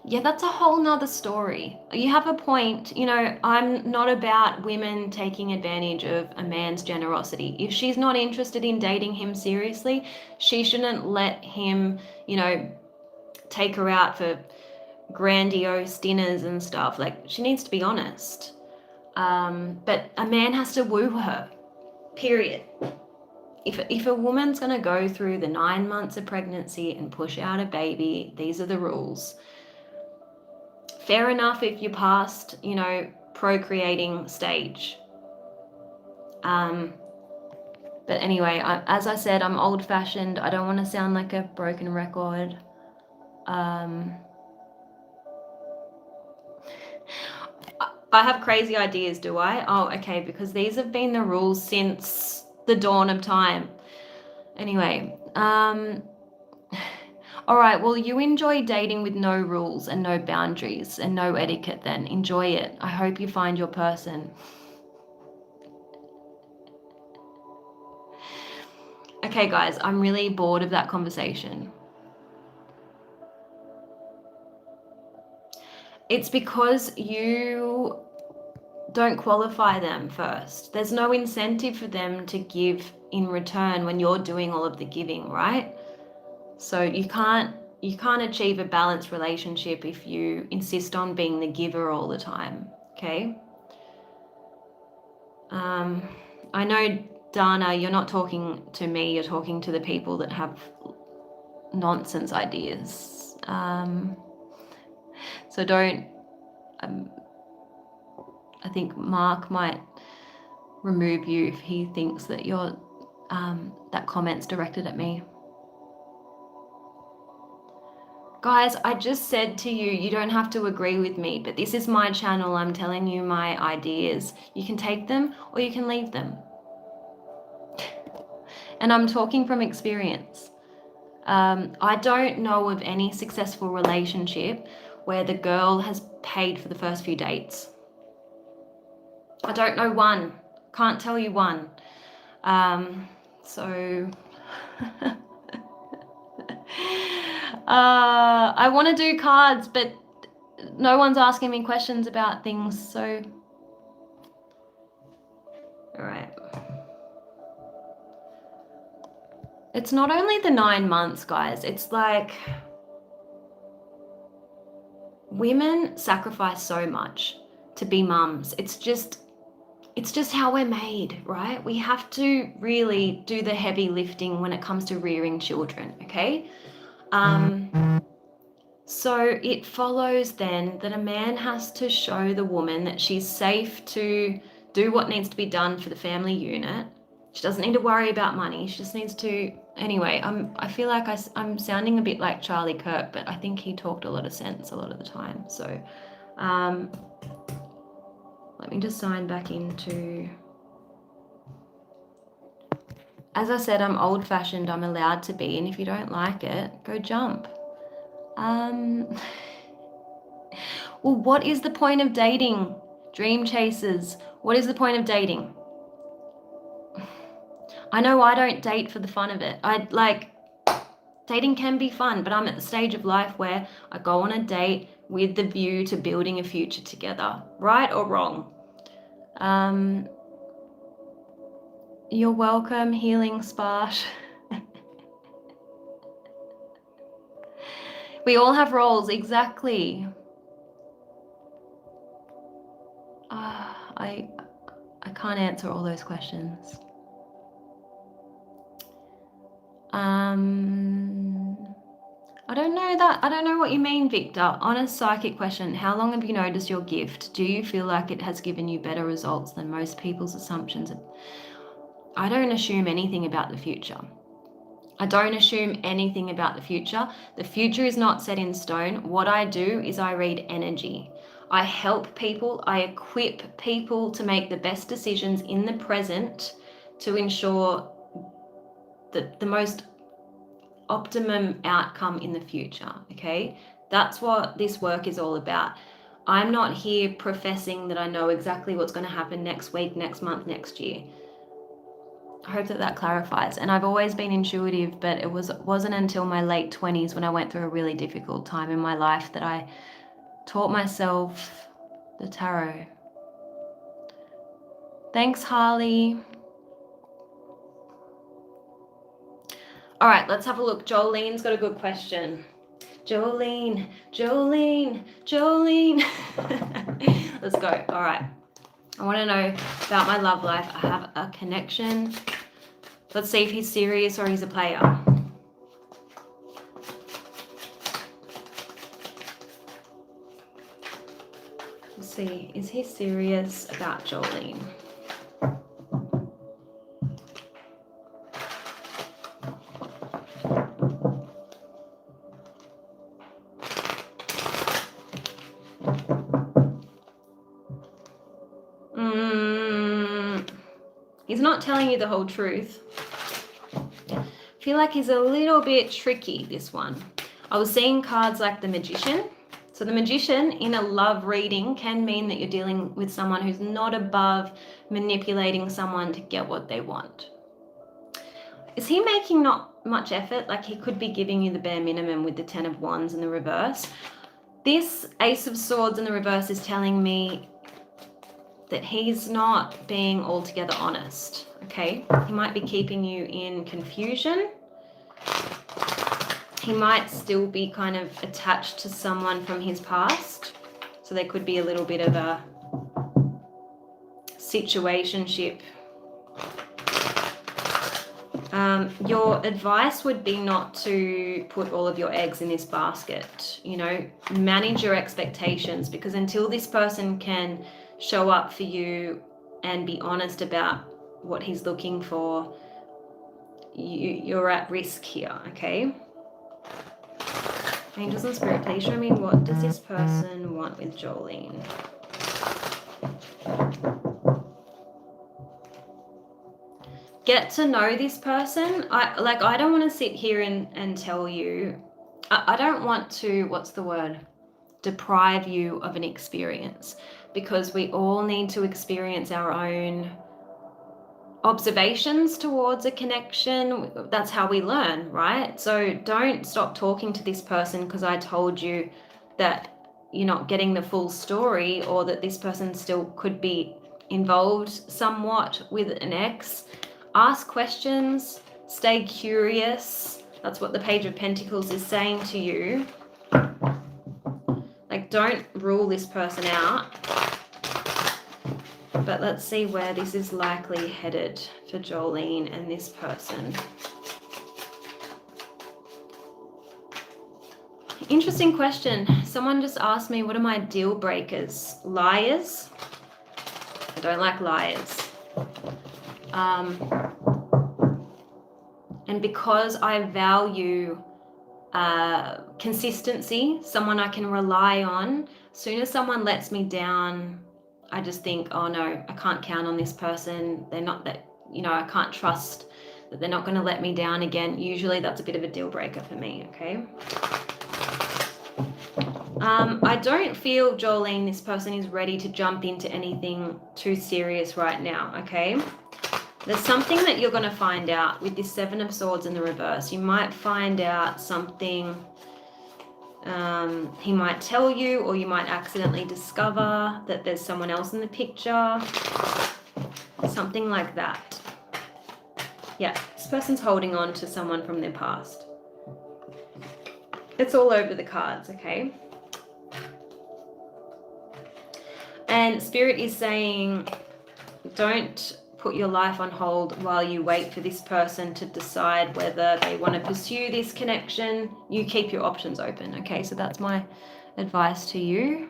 Yeah, that's a whole nother story. You have a point. You know, I'm not about women taking advantage of a man's generosity. If she's not interested in dating him seriously, she shouldn't let him, you know, take her out for grandiose dinners and stuff. Like, she needs to be honest. But a man has to woo her, period. If a woman's going to go through the 9 months of pregnancy and push out a baby, these are the rules. Fair enough if you're past, you know, procreating stage. But anyway, as I said, I'm old-fashioned. I don't want to sound like a broken record. I have crazy ideas, do I? Oh, okay, because these have been the rules since the dawn of time. Anyway, all right, well, you enjoy dating with no rules and no boundaries and no etiquette then. Enjoy it. I hope you find your person. Okay, guys, I'm really bored of that conversation. It's because you don't qualify them first. There's no incentive for them to give in return when you're doing all of the giving, right? So you can't achieve a balanced relationship if you insist on being the giver all the time, okay? I know, Dana, you're not talking to me, you're talking to the people that have nonsense ideas. So don't, I think Mark might remove you if he thinks that you're, that comment's directed at me. Guys, I just said to you, you don't have to agree with me, but this is my channel. I'm telling you my ideas. You can take them or you can leave them. And I'm talking from experience. I don't know of any successful relationship where the girl has paid for the first few dates. I don't know one. Can't tell you one. So... I want to do cards, but no one's asking me questions about things, so... Alright. It's not only the 9 months, guys. It's like... women sacrifice so much to be mums. It's just how we're made, right? We have to really do the heavy lifting when it comes to rearing children, okay? So it follows then that a man has to show the woman that she's safe to do what needs to be done for the family unit. She doesn't need to worry about money. She just needs to... Anyway, I feel like I'm sounding a bit like Charlie Kirk, but I think he talked a lot of sense a lot of the time. So let me just sign back into... As I said, I'm old-fashioned. I'm allowed to be, and if you don't like it, go jump. Well, what is the point of dating? Dream chasers. What is the point of dating? I know I don't date for the fun of it. Dating can be fun, but I'm at the stage of life where I go on a date with the view to building a future together. Right or wrong? You're welcome, Healing Sparsh. We all have roles, exactly. can't answer all those questions. I don't know that. I don't know what you mean, Victor. Honest psychic question. How long have you noticed your gift? Do you feel like it has given you better results than most people's assumptions? I don't assume anything about the future. I don't assume anything about the future. The future is not set in stone. What I do is I read energy. I help people. I equip people to make the best decisions in the present to ensure that the most optimum outcome in the future. Okay, that's what this work is all about. I'm not here professing that I know exactly what's going to happen next week, next month, next year. I hope that clarifies. And I've always been intuitive, but it wasn't until my late 20s when I went through a really difficult time in my life that I taught myself the tarot. Thanks, Harley. All right, let's have a look. Jolene's got a good question. Jolene. Let's go. All right. I want to know about my love life. I have a connection. Let's see if he's serious or he's a player. Let's see. Is he serious about Jolene? He's not telling you the whole truth. I feel like he's a little bit tricky, this one. I was seeing cards like the Magician. So the Magician in a love reading can mean that you're dealing with someone who's not above manipulating someone to get what they want. Is he making not much effort? Like, he could be giving you the bare minimum with the Ten of Wands in the reverse. This Ace of Swords in the reverse is telling me that he's not being altogether honest, okay? He might be keeping you in confusion. He might still be kind of attached to someone from his past. So there could be a little bit of a situationship. Your advice would be not to put all of your eggs in this basket. You know, manage your expectations, because until this person can show up for you and be honest about what he's looking for, you're at risk here, okay? Angels and Spirit, please show me, what does this person want with Jolene? Get to know this person. I don't want to sit here and tell you. I don't want to, what's the word? Deprive you of an experience, because we all need to experience our own observations towards a connection. That's how we learn, right? So don't stop talking to this person because I told you that you're not getting the full story, or that this person still could be involved somewhat with an ex. Ask questions, stay curious. That's what the Page of Pentacles is saying to you. Like, don't rule this person out. But let's see where this is likely headed for Jolene and this person. Interesting question. Someone just asked me, what are my deal breakers? Liars. I don't like liars. And because I value consistency, someone I can rely on, as soon as someone lets me down, I just think, oh no, I can't count on this person. They're not that, you know, I can't trust that they're not going to let me down again. Usually that's a bit of a deal breaker for me, okay? I don't feel, Jolene, this person is ready to jump into anything too serious right now, okay? There's something that you're going to find out with this Seven of Swords in the reverse. You might find out something he might tell you, or you might accidentally discover that there's someone else in the picture. Something like that. Yeah, this person's holding on to someone from their past. It's all over the cards, okay? And Spirit is saying, don't put your life on hold while you wait for this person to decide whether they want to pursue this connection. You keep your options open, okay? So that's my advice to you.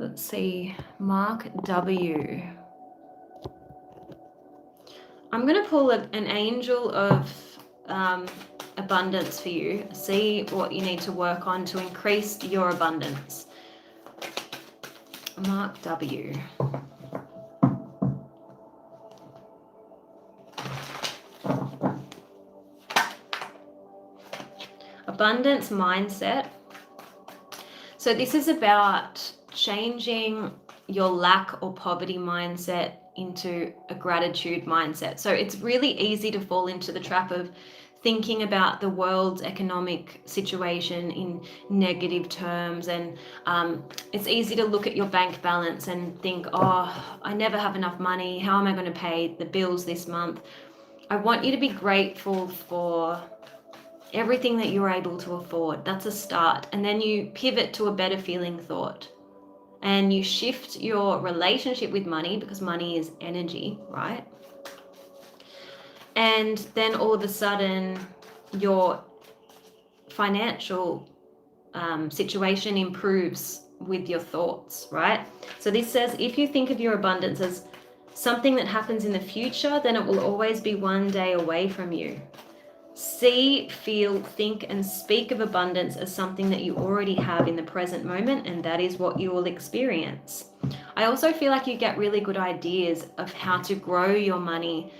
Let's see, Mark W. I'm going to pull an angel of abundance for you. See what you need to work on to increase your abundance. Mark W. Abundance mindset. So this is about changing your lack or poverty mindset into a gratitude mindset. So it's really easy to fall into the trap of thinking about the world's economic situation in negative terms, and it's easy to look at your bank balance and think, oh, I never have enough money. How am I going to pay the bills this month? I want you to be grateful for everything that you're able to afford. That's a start. And then you pivot to a better feeling thought. And you shift your relationship with money, because money is energy, right? And then all of a sudden, your financial situation improves with your thoughts, right? So this says, if you think of your abundance as something that happens in the future, then it will always be one day away from you. See, feel, think, and speak of abundance as something that you already have in the present moment, and that is what you will experience. I also feel like you get really good ideas of how to grow your money.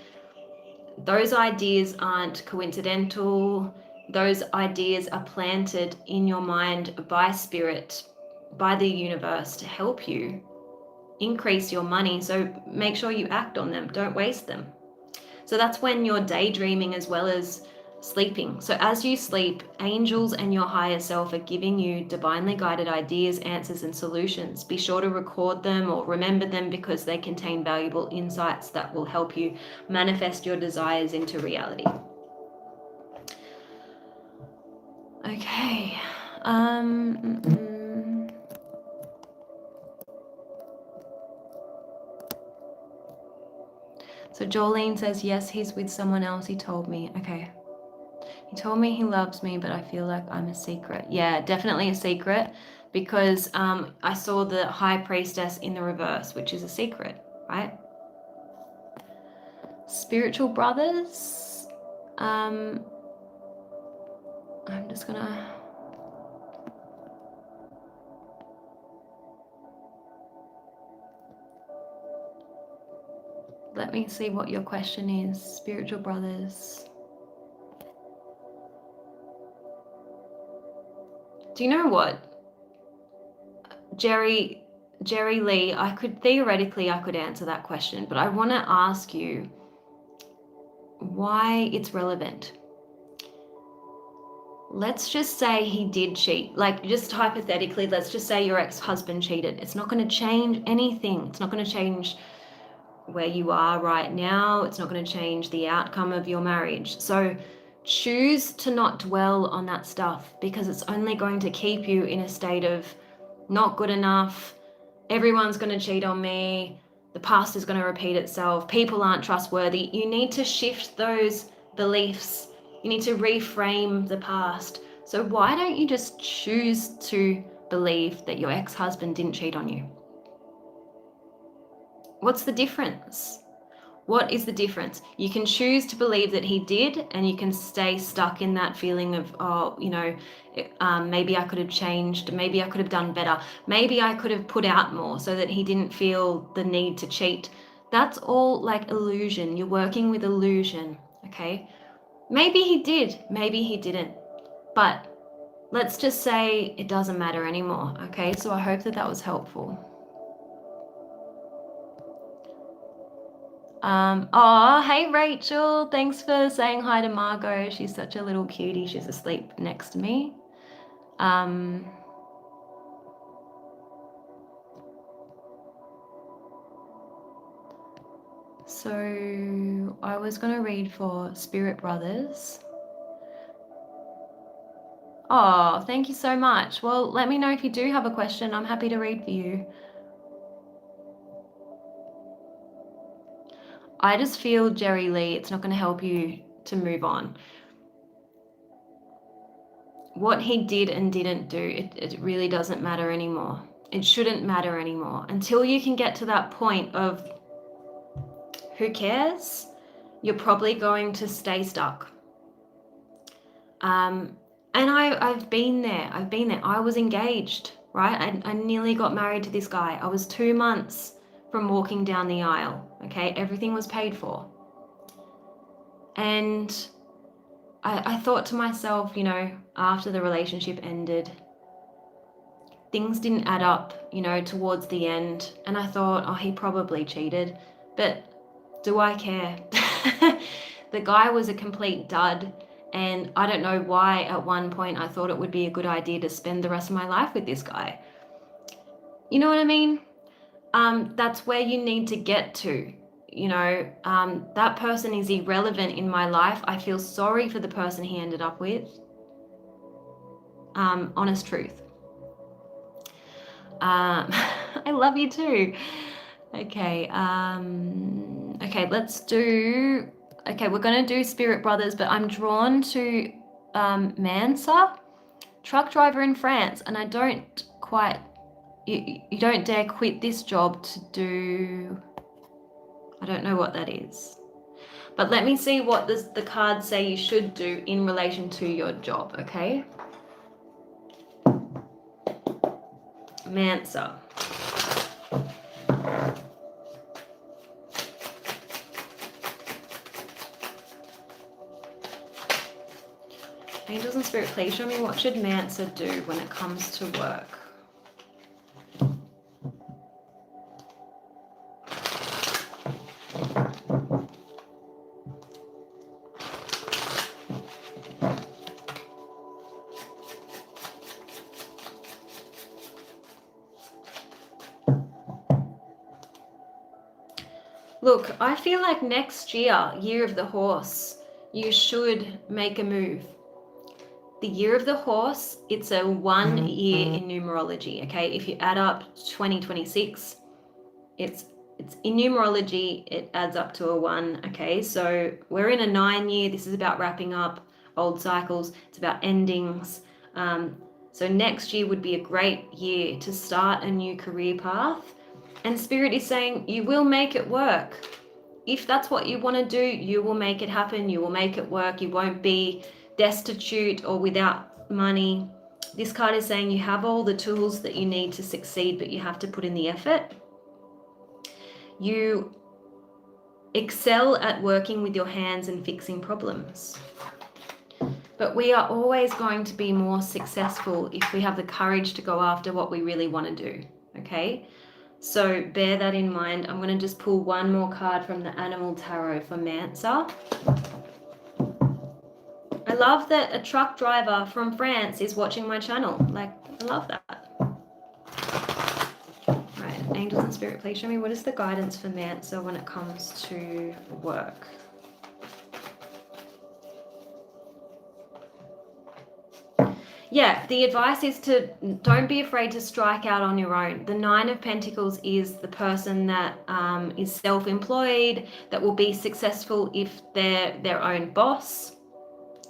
Those ideas aren't coincidental. Those ideas are planted in your mind by spirit, by the universe, to help you increase your money. So make sure you act on them. Don't waste them. So that's when you're daydreaming as well as sleeping. So as you sleep, angels and your higher self are giving you divinely guided ideas, answers, and solutions. Be sure to record them or remember them, because they contain valuable insights that will help you manifest your desires into reality. Okay. So Jolene says, yes, he's with someone else. He told me. Okay. He told me he loves me, but I feel like I'm a secret. Yeah, definitely a secret, because I saw the High Priestess in the reverse, which is a secret, right? Spiritual brothers. I'm just gonna... Let me see what your question is. Spiritual brothers. Do you know what? Jerry Lee, I could answer that question, but I want to ask you why it's relevant. Let's just say he did cheat. Like, just hypothetically, let's just say your ex-husband cheated. It's not going to change anything. It's not going to change where you are right now. It's not going to change the outcome of your marriage. So choose to not dwell on that stuff, because it's only going to keep you in a state of not good enough. Everyone's going to cheat on me. The past is going to repeat itself. People aren't trustworthy. You need to shift those beliefs. You need to reframe the past. So why don't you just choose to believe that your ex-husband didn't cheat on you? What's the difference? What is the difference? You can choose to believe that he did, and you can stay stuck in that feeling of, oh, you know, maybe I could have changed. Maybe I could have done better. Maybe I could have put out more so that he didn't feel the need to cheat. That's all like illusion. You're working with illusion, okay? Maybe he did, maybe he didn't. But let's just say it doesn't matter anymore, okay? So I hope that that was helpful. Oh, hey Rachel, thanks for saying hi to Margot. She's such a little cutie. She's asleep next to me. So I was going to read for Spirit Brothers. Oh, thank you so much. Well, let me know if you do have a question. I'm happy to read for you. I just feel, Jerry Lee, it's not going to help you to move on. What he did and didn't do, it really doesn't matter anymore. It shouldn't matter anymore. Until you can get to that point of who cares, you're probably going to stay stuck. And I've been there. I was engaged, right? I nearly got married to this guy. I was 2 months from walking down the aisle, okay? Everything was paid for. And I thought to myself, you know, after the relationship ended, things didn't add up, you know, towards the end. And I thought, oh, he probably cheated. But do I care? The guy was a complete dud. And I don't know why at one point I thought it would be a good idea to spend the rest of my life with this guy. You know what I mean? That's where you need to get to. You know, that person is irrelevant in my life. I feel sorry for the person he ended up with. Honest truth. I love you too. Okay. Okay, let's do... Okay, we're going to do Spirit Brothers, but I'm drawn to Mansa, truck driver in France, and I don't quite... You don't dare quit this job to do... I don't know what that is. But let me see what the cards say you should do in relation to your job, okay? Mansa. Angels and Spirit, please show me what should Mansa do when it comes to work. Look, I feel like next year, Year of the Horse, you should make a move. The Year of the Horse, it's a 1 year in numerology, okay? If you add up 2026, it's in numerology, it adds up to a 1, okay? So we're in a 9 year. This is about wrapping up old cycles. It's about endings. So next year would be a great year to start a new career path. And Spirit is saying you will make it work. If that's what you want to do, you will make it happen. You will make it work. You won't be destitute or without money. This card is saying you have all the tools that you need to succeed, but you have to put in the effort. You excel at working with your hands and fixing problems. But we are always going to be more successful if we have the courage to go after what we really want to do, okay? So bear that in mind. I'm going to just pull one more card from the Animal Tarot for Mansa. I love that a truck driver from France is watching my channel. Like, I love that. Right, Angels and Spirit, please show me what is the guidance for Mansa when it comes to work. Yeah, the advice is to don't be afraid to strike out on your own. The 9 of Pentacles is the person that is self-employed, that will be successful if they're their own boss.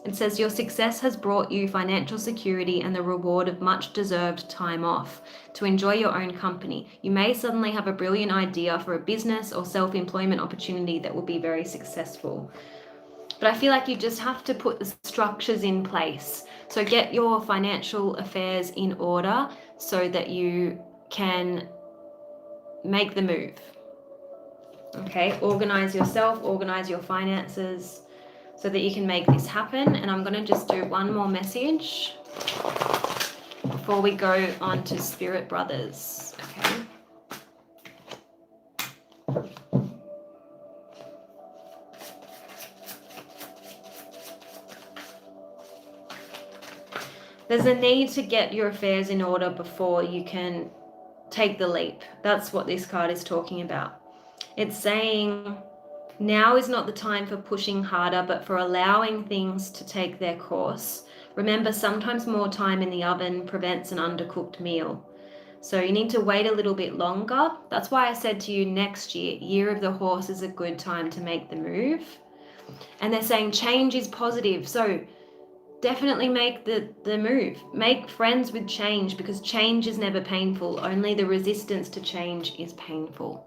It says your success has brought you financial security and the reward of much deserved time off to enjoy your own company. You may suddenly have a brilliant idea for a business or self-employment opportunity that will be very successful. But I feel like you just have to put the structures in place. So get your financial affairs in order so that you can make the move. Okay, organize yourself, organize your finances so that you can make this happen. And I'm going to just do one more message before we go on to Spirit Brothers. Okay. There's a need to get your affairs in order before you can take the leap. That's what this card is talking about. It's saying now is not the time for pushing harder, but for allowing things to take their course. Remember, sometimes more time in the oven prevents an undercooked meal. So you need to wait a little bit longer. That's why I said to you next year, Year of the Horse is a good time to make the move. And they're saying change is positive. So definitely make the move. Make friends with change, because change is never painful. Only the resistance to change is painful.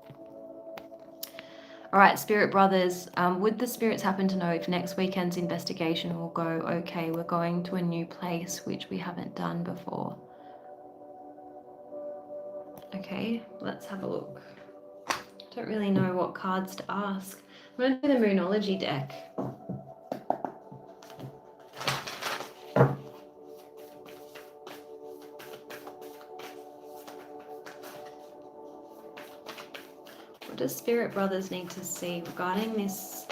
All right, Spirit Brothers, would the spirits happen to know if next weekend's investigation will go okay? We're going to a new place, which we haven't done before. Okay, let's have a look. Don't really know what cards to ask. I'm going to do the Moonology deck. What does Spirit Brothers need to see regarding this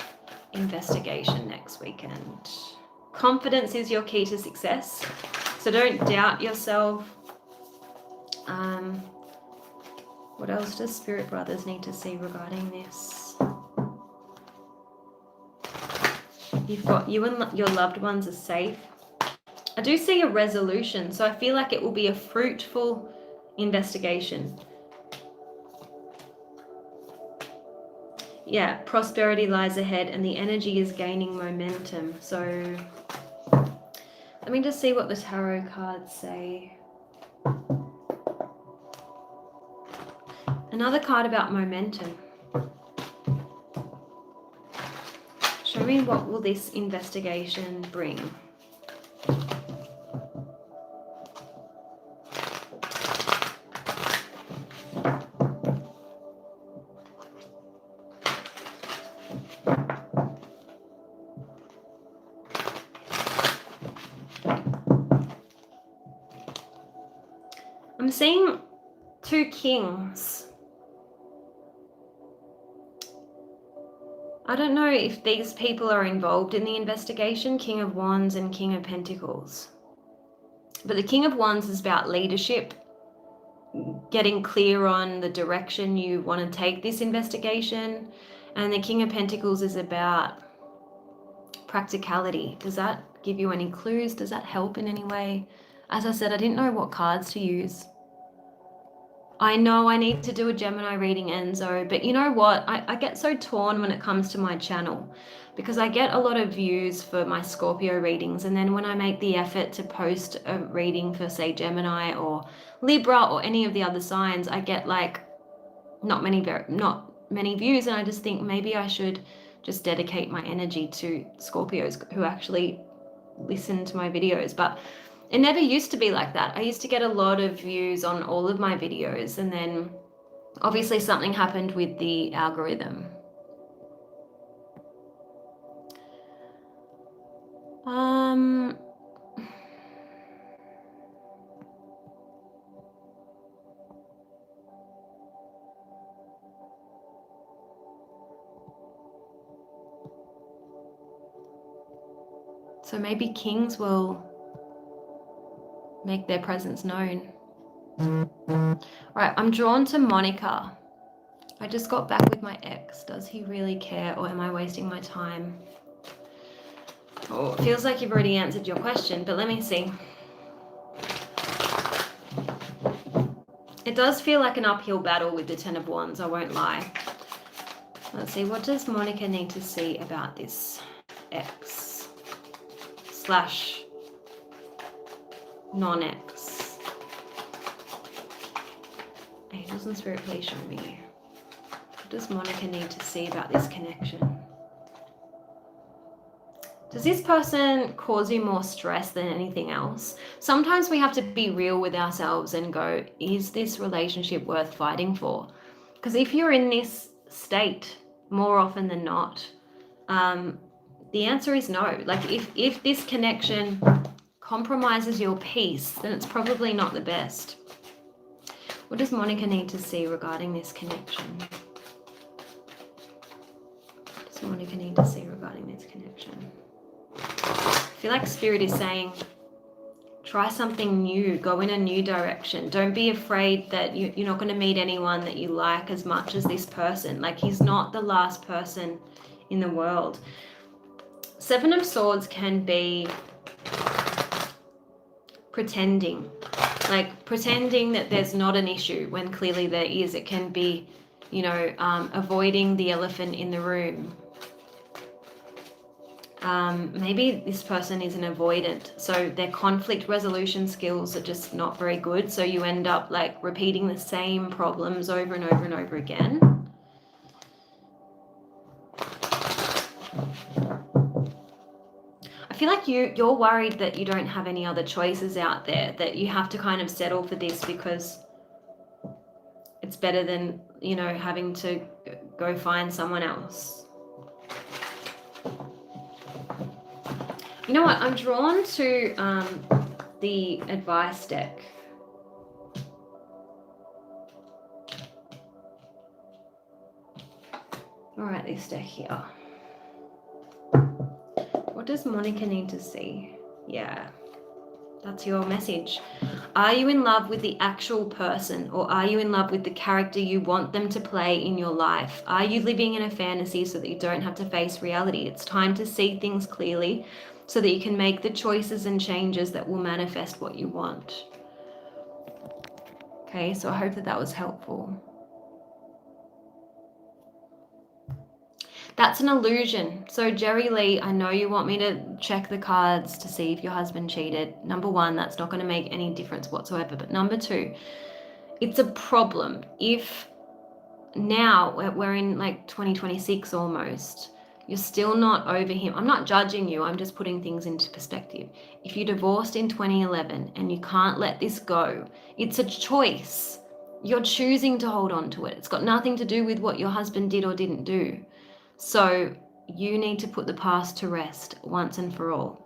investigation next weekend? Confidence is your key to success, so don't doubt yourself. What else does Spirit Brothers need to see regarding this? You've got you and your loved ones are safe. I do see a resolution, so I feel like it will be a fruitful investigation. Yeah, prosperity lies ahead and the energy is gaining momentum. So let me just see what the tarot cards say. Another card about momentum. Show me, what will this investigation bring? I'm seeing 2 kings. I don't know if these people are involved in the investigation, King of Wands and King of Pentacles. But the King of Wands is about leadership, getting clear on the direction you want to take this investigation. And the King of Pentacles is about practicality. Does that give you any clues? Does that help in any way? As I said, I didn't know what cards to use. I know I need to do a Gemini reading, Enzo, but you know what? I get so torn when it comes to my channel, because I get a lot of views for my Scorpio readings, and then when I make the effort to post a reading for, say, Gemini or Libra or any of the other signs, I get like not many views, and I just think maybe I should just dedicate my energy to Scorpios who actually listen to my videos. But it never used to be like that. I used to get a lot of views on all of my videos, and then obviously something happened with the algorithm. So maybe kings will make their presence known. Right, I'm drawn to Monica. I just got back with my ex. Does he really care, or am I wasting my time? Oh, it feels like you've already answered your question, but let me see. It does feel like an uphill battle with the Ten of Wands, I won't lie. Let's see, what does Monica need to see about this ex slash non-ex? Angels and Spirit, please show me. What does Monica need to see about this connection? Does this person cause you more stress than anything else? Sometimes we have to be real with ourselves and go, is this relationship worth fighting for? Because if you're in this state more often than not, the answer is no. Like if this connection compromises your peace, then it's probably not the best. What does Monica need to see regarding this connection? What does Monica need to see regarding this connection? I feel like Spirit is saying, Try something new. Go in a new direction. Don't be afraid that you're not going to meet anyone that you like as much as this person. Like, he's not the last person in the world. Seven of Swords can be pretending. Like, pretending that there's not an issue when clearly there is. It can be, you know, avoiding the elephant in the room. Maybe this person is an avoidant, so their conflict resolution skills are just not very good, so you end up like repeating the same problems over and over and over again. I feel like you're worried that you don't have any other choices out there, that you have to kind of settle for this because it's better than, you know, having to go find someone else. You know what? I'm drawn to the advice deck. All right, this deck here. What does Monica need to see? Yeah, that's your message. Are you in love with the actual person, or are you in love with the character you want them to play in your life? Are you living in a fantasy so that you don't have to face reality? It's time to see things clearly so that you can make the choices and changes that will manifest what you want. Okay, so I hope that was helpful. That's an illusion. So Jerry Lee, I know you want me to check the cards to see if your husband cheated. Number one, that's not going to make any difference whatsoever. But number two, it's a problem if now we're in like 2026 almost, you're still not over him. I'm not judging you, I'm just putting things into perspective. If you divorced in 2011 and you can't let this go, it's a choice. You're choosing to hold on to it. It's got nothing to do with what your husband did or didn't do. So you need to put the past to rest once and for all.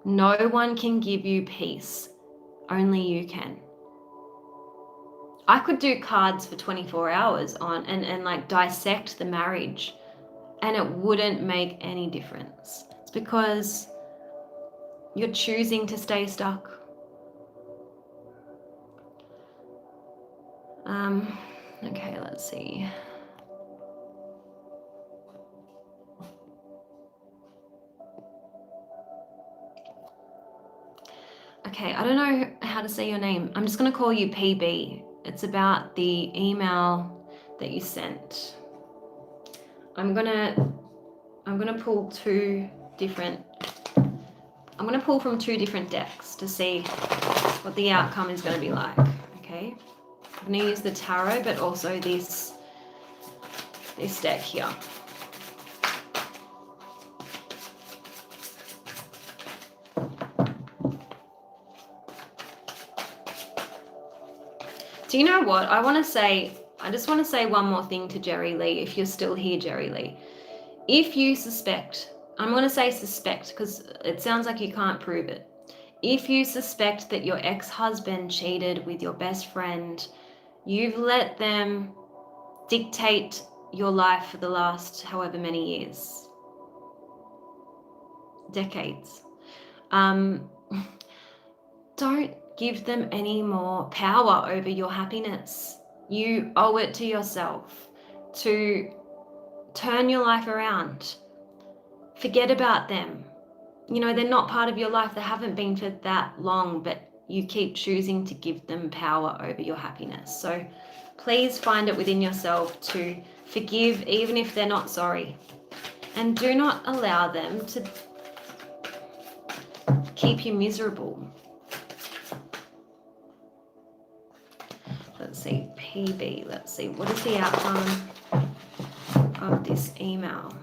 No one can give you peace. Only you can. I could do cards for 24 hours on and like dissect the marriage, and it wouldn't make any difference. It's because you're choosing to stay stuck. Okay, let's see. Okay, I don't know how to say your name. I'm just going to call you PB. It's about the email that you sent. I'm gonna pull I'm gonna pull from two different decks to see what the outcome is going to be like. Okay, I'm going to use the tarot, but also this deck here. Do you know what? I just want to say one more thing to Jerry Lee, if you're still here, Jerry Lee. If you suspect, I'm going to say suspect because it sounds like you can't prove it. If you suspect that your ex-husband cheated with your best friend, you've let them dictate your life for the last however many years. Decades. Don't give them any more power over your happiness. You owe it to yourself to turn your life around. Forget about them. You know, they're not part of your life. They haven't been for that long, but you keep choosing to give them power over your happiness. So please find it within yourself to forgive, even if they're not sorry. And do not allow them to keep you miserable. Let's see, PB, let's see, what is the outcome of this email?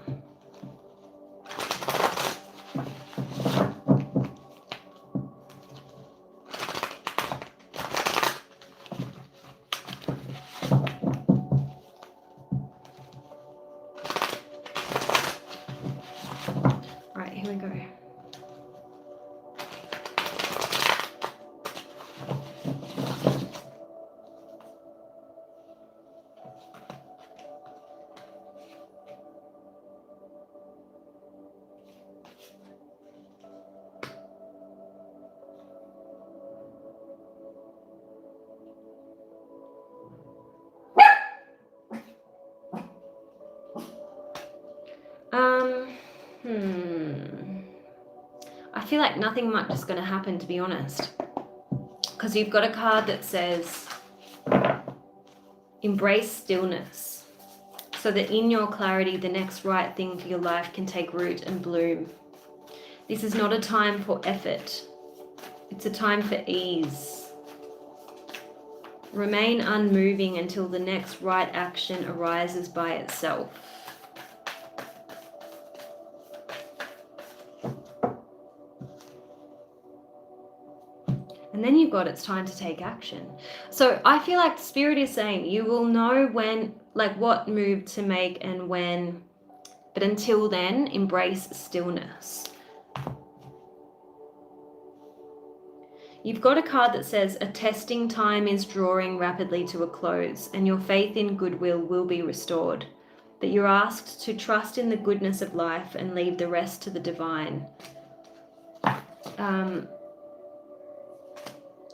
All right, here we go. I feel like nothing much is going to happen, to be honest, because you've got a card that says embrace stillness, so that in your clarity the next right thing for your life can take root and bloom. This is not a time for effort, it's a time for ease. Remain unmoving until the next right action arises by itself. And then you've got it's time to take action. So I feel like Spirit is saying you will know when, like what move to make and when, but until then, embrace stillness. You've got a card that says a testing time is drawing rapidly to a close and your faith in goodwill will be restored. That you're asked to trust in the goodness of life and leave the rest to the divine.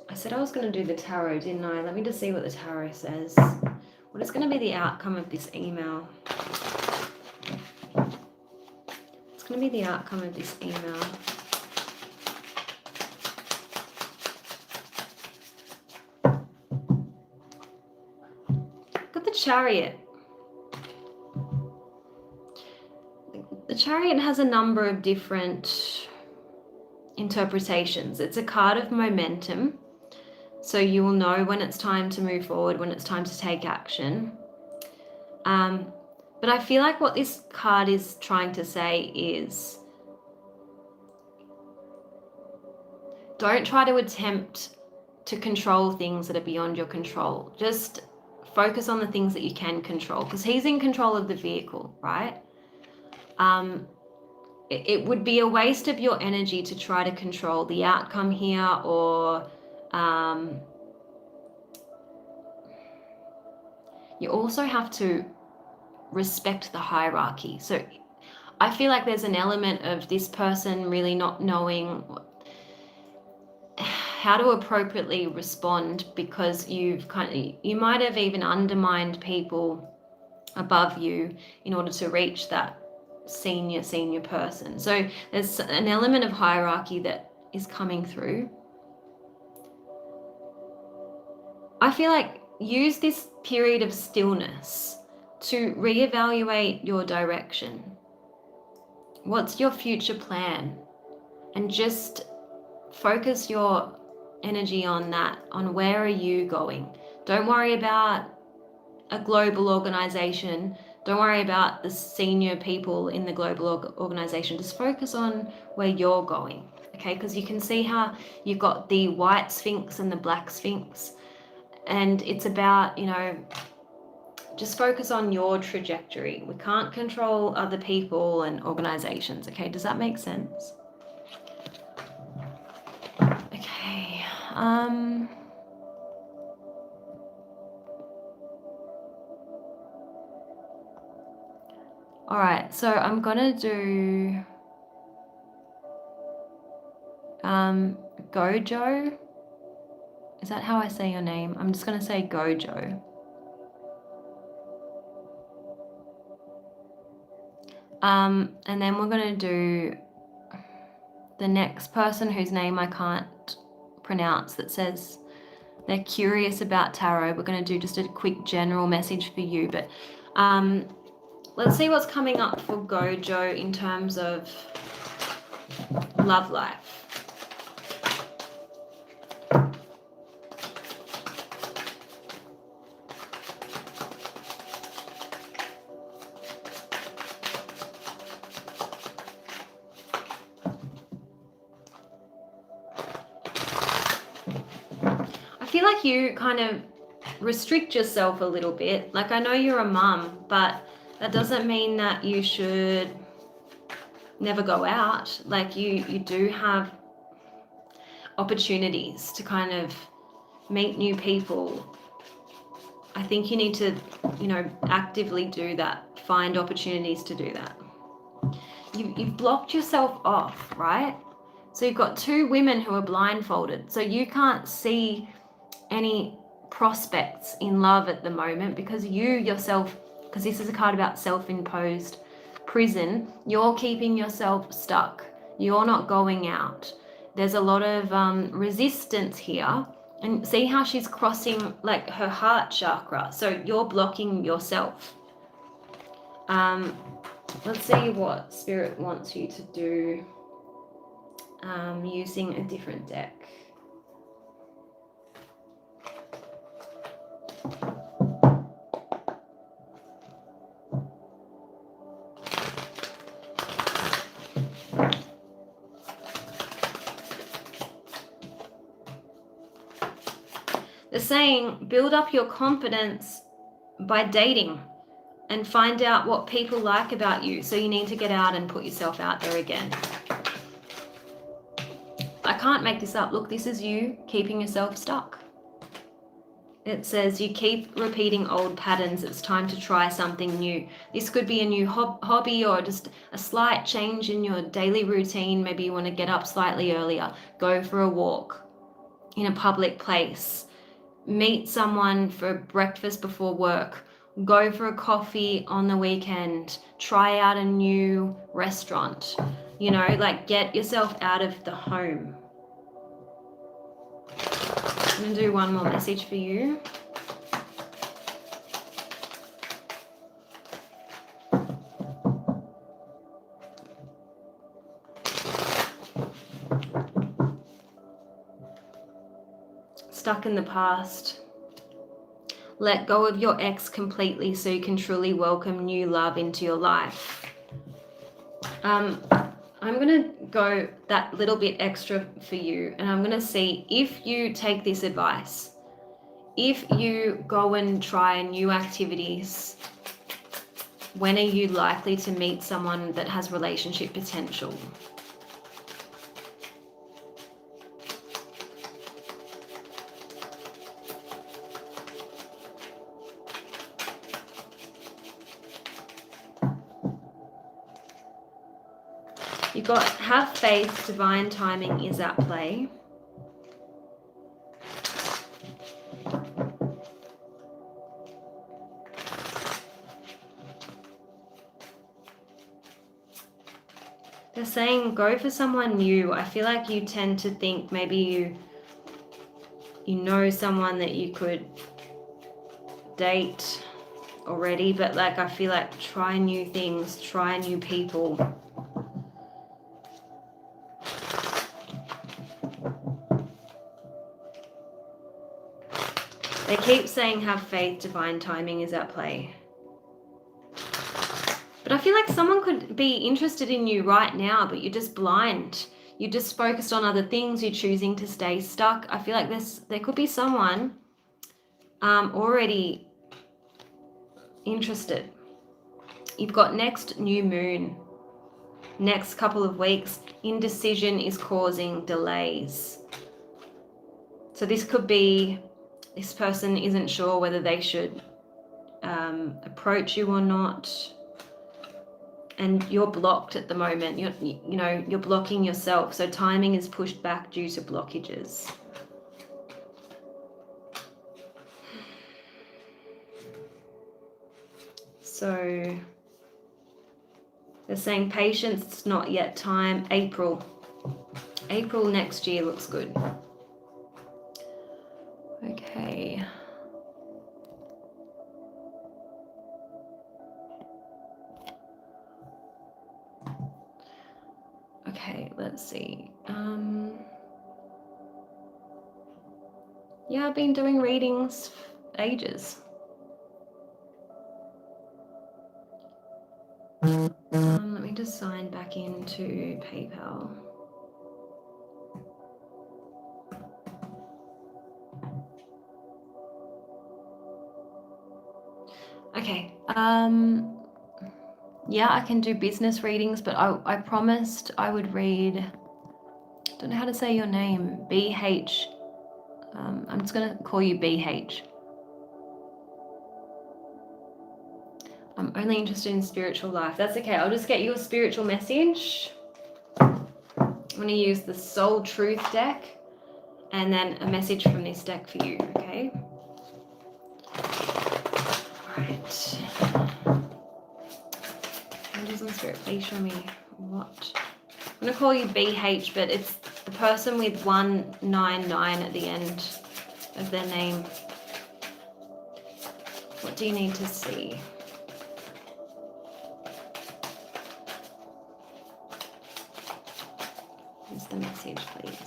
I said I was going to do the tarot, didn't I? Let me just see what the tarot says. What is going to be the outcome of this email? It's going to be the outcome of this email. Got the Chariot. The Chariot has a number of different interpretations. It's a card of momentum. So you will know when it's time to move forward, when it's time to take action. But I feel like what this card is trying to say is don't try to attempt to control things that are beyond your control. Just focus on the things that you can control, because he's in control of the vehicle, right? It would be a waste of your energy to try to control the outcome here, or you also have to respect the hierarchy. So I feel like there's an element of this person really not knowing how to appropriately respond, because you might have even undermined people above you in order to reach that senior person. So there's an element of hierarchy that is coming through. I feel like use this period of stillness to reevaluate your direction. What's your future plan? And just focus your energy on that, on where are you going. Don't worry about a global organization. Don't worry about the senior people in the global organization. Just focus on where you're going, okay? Because you can see how you've got the white sphinx and the black sphinx. And it's about, just focus on your trajectory. We can't control other people and organizations, okay? Does that make sense? Okay. All right, so I'm gonna do Gojo. Is that how I say your name? I'm just gonna say Gojo. And then we're gonna do the next person whose name I can't pronounce, that says they're curious about tarot. We're gonna do just a quick general message for you, but let's see what's coming up for Gojo in terms of love life. I feel like you kind of restrict yourself a little bit. Like, I know you're a mum, but that doesn't mean that you should never go out. Like, you do have opportunities to kind of meet new people. I think you need to, actively do that. Find opportunities to do that. You've blocked yourself off, right? So you've got two women who are blindfolded. So you can't see any prospects in love at the moment, because you yourself, because this is a card about self-imposed prison, you're keeping yourself stuck. You're not going out. There's a lot of resistance here. And see how she's crossing like her heart chakra. So you're blocking yourself. Let's see what Spirit wants you to do using a different deck. They're saying build up your confidence by dating and find out what people like about you. So you need to get out and put yourself out there again. I can't make this up. Look, this is you keeping yourself stuck. It says you keep repeating old patterns. It's time to try something new. This could be a new hobby or just a slight change in your daily routine. Maybe you want to get up slightly earlier, go for a walk in a public place, meet someone for breakfast before work, go for a coffee on the weekend, try out a new restaurant, you know, like get yourself out of the home. I'm going to do one more message for you. Stuck in the past. Let go of your ex completely so you can truly welcome new love into your life. I'm going to go that little bit extra for you, and I'm going to see if you take this advice. If you go and try new activities, when are you likely to meet someone that has relationship potential? You've got have faith, divine timing is at play. They're saying go for someone new. I feel like you tend to think maybe you know someone that you could date already, but like I feel like try new things, try new people. They keep saying have faith, divine timing is at play. But I feel like someone could be interested in you right now, but you're just blind. You're just focused on other things. You're choosing to stay stuck. I feel like there could be someone already interested. You've got next new moon, next couple of weeks. Indecision is causing delays. So this could be this person isn't sure whether they should approach you or not, and you're blocked at the moment. You're blocking yourself, so timing is pushed back due to blockages. So they're saying patience, it's not yet time. April next year looks good. Okay. Okay, let's see. Yeah, I've been doing readings for ages. Let me just sign back into PayPal. Okay, yeah, I can do business readings, but I promised I would read, don't know how to say your name, BH. I'm just going to call you BH. I'm only interested in spiritual life. That's okay, I'll just get you a spiritual message. I'm going to use the Soul Truth deck and then a message from this deck for you, okay? Right. Angels and Spirit, please show me what. I'm going to call you BH, but it's the person with 199 at the end of their name. What do you need to see? Here's the message, please.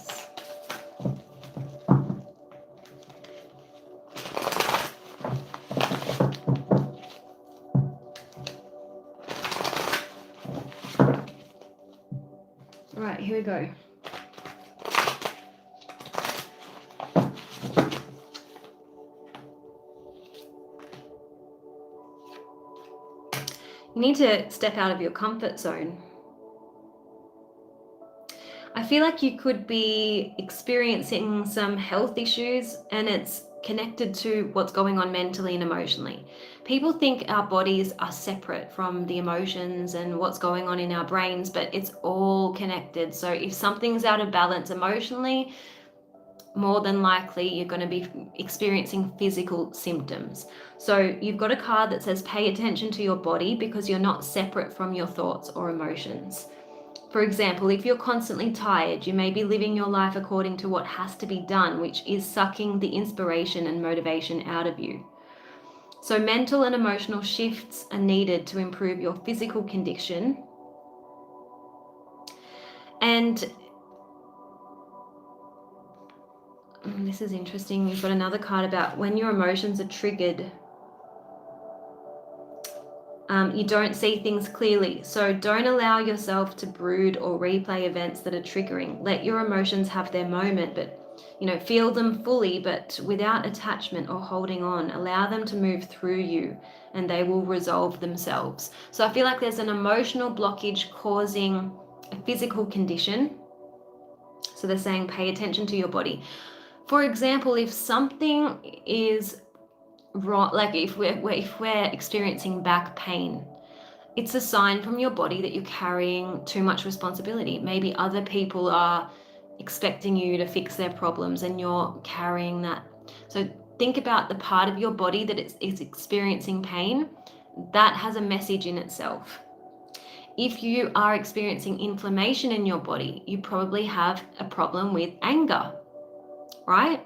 All right, here we go. You need to step out of your comfort zone. I feel like you could be experiencing some health issues, and it's connected to what's going on mentally and emotionally. People think our bodies are separate from the emotions and what's going on in our brains, but it's all connected. So if something's out of balance emotionally, more than likely you're going to be experiencing physical symptoms. So you've got a card that says pay attention to your body, because you're not separate from your thoughts or emotions. For example, if you're constantly tired, you may be living your life according to what has to be done, which is sucking the inspiration and motivation out of you. So mental and emotional shifts are needed to improve your physical condition. And this is interesting. You've got another card about when your emotions are triggered. You don't see things clearly. So don't allow yourself to brood or replay events that are triggering. Let your emotions have their moment, but feel them fully, but without attachment or holding on. Allow them to move through you, and they will resolve themselves. So I feel like there's an emotional blockage causing a physical condition. So they're saying pay attention to your body. For example, if something is wrong, like if we're experiencing back pain, it's a sign from your body that you're carrying too much responsibility. Maybe other people are expecting you to fix their problems and you're carrying that. So think about the part of your body that is experiencing pain. That has a message in itself. If you are experiencing inflammation in your body, you probably have a problem with anger, right?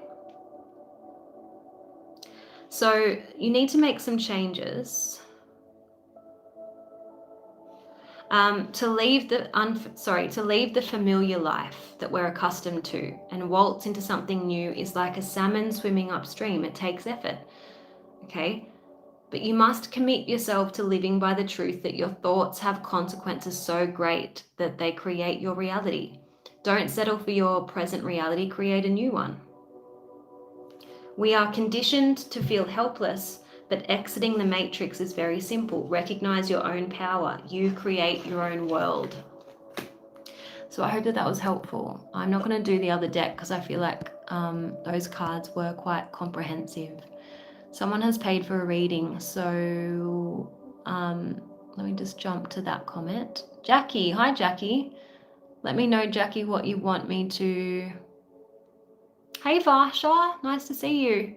So you need to make some changes to leave the familiar life that we're accustomed to, and waltz into something new is like a salmon swimming upstream. It takes effort, okay? But you must commit yourself to living by the truth that your thoughts have consequences so great that they create your reality. Don't settle for your present reality, create a new one. We are conditioned to feel helpless, but exiting the matrix is very simple. Recognize your own power. You create your own world. So I hope that was helpful. I'm not going to do the other deck because I feel like those cards were quite comprehensive. Someone has paid for a reading, so let me just jump to that comment. Jackie, hi Jackie. Let me know, Jackie, what you want me to... Hey Varsha, nice to see you.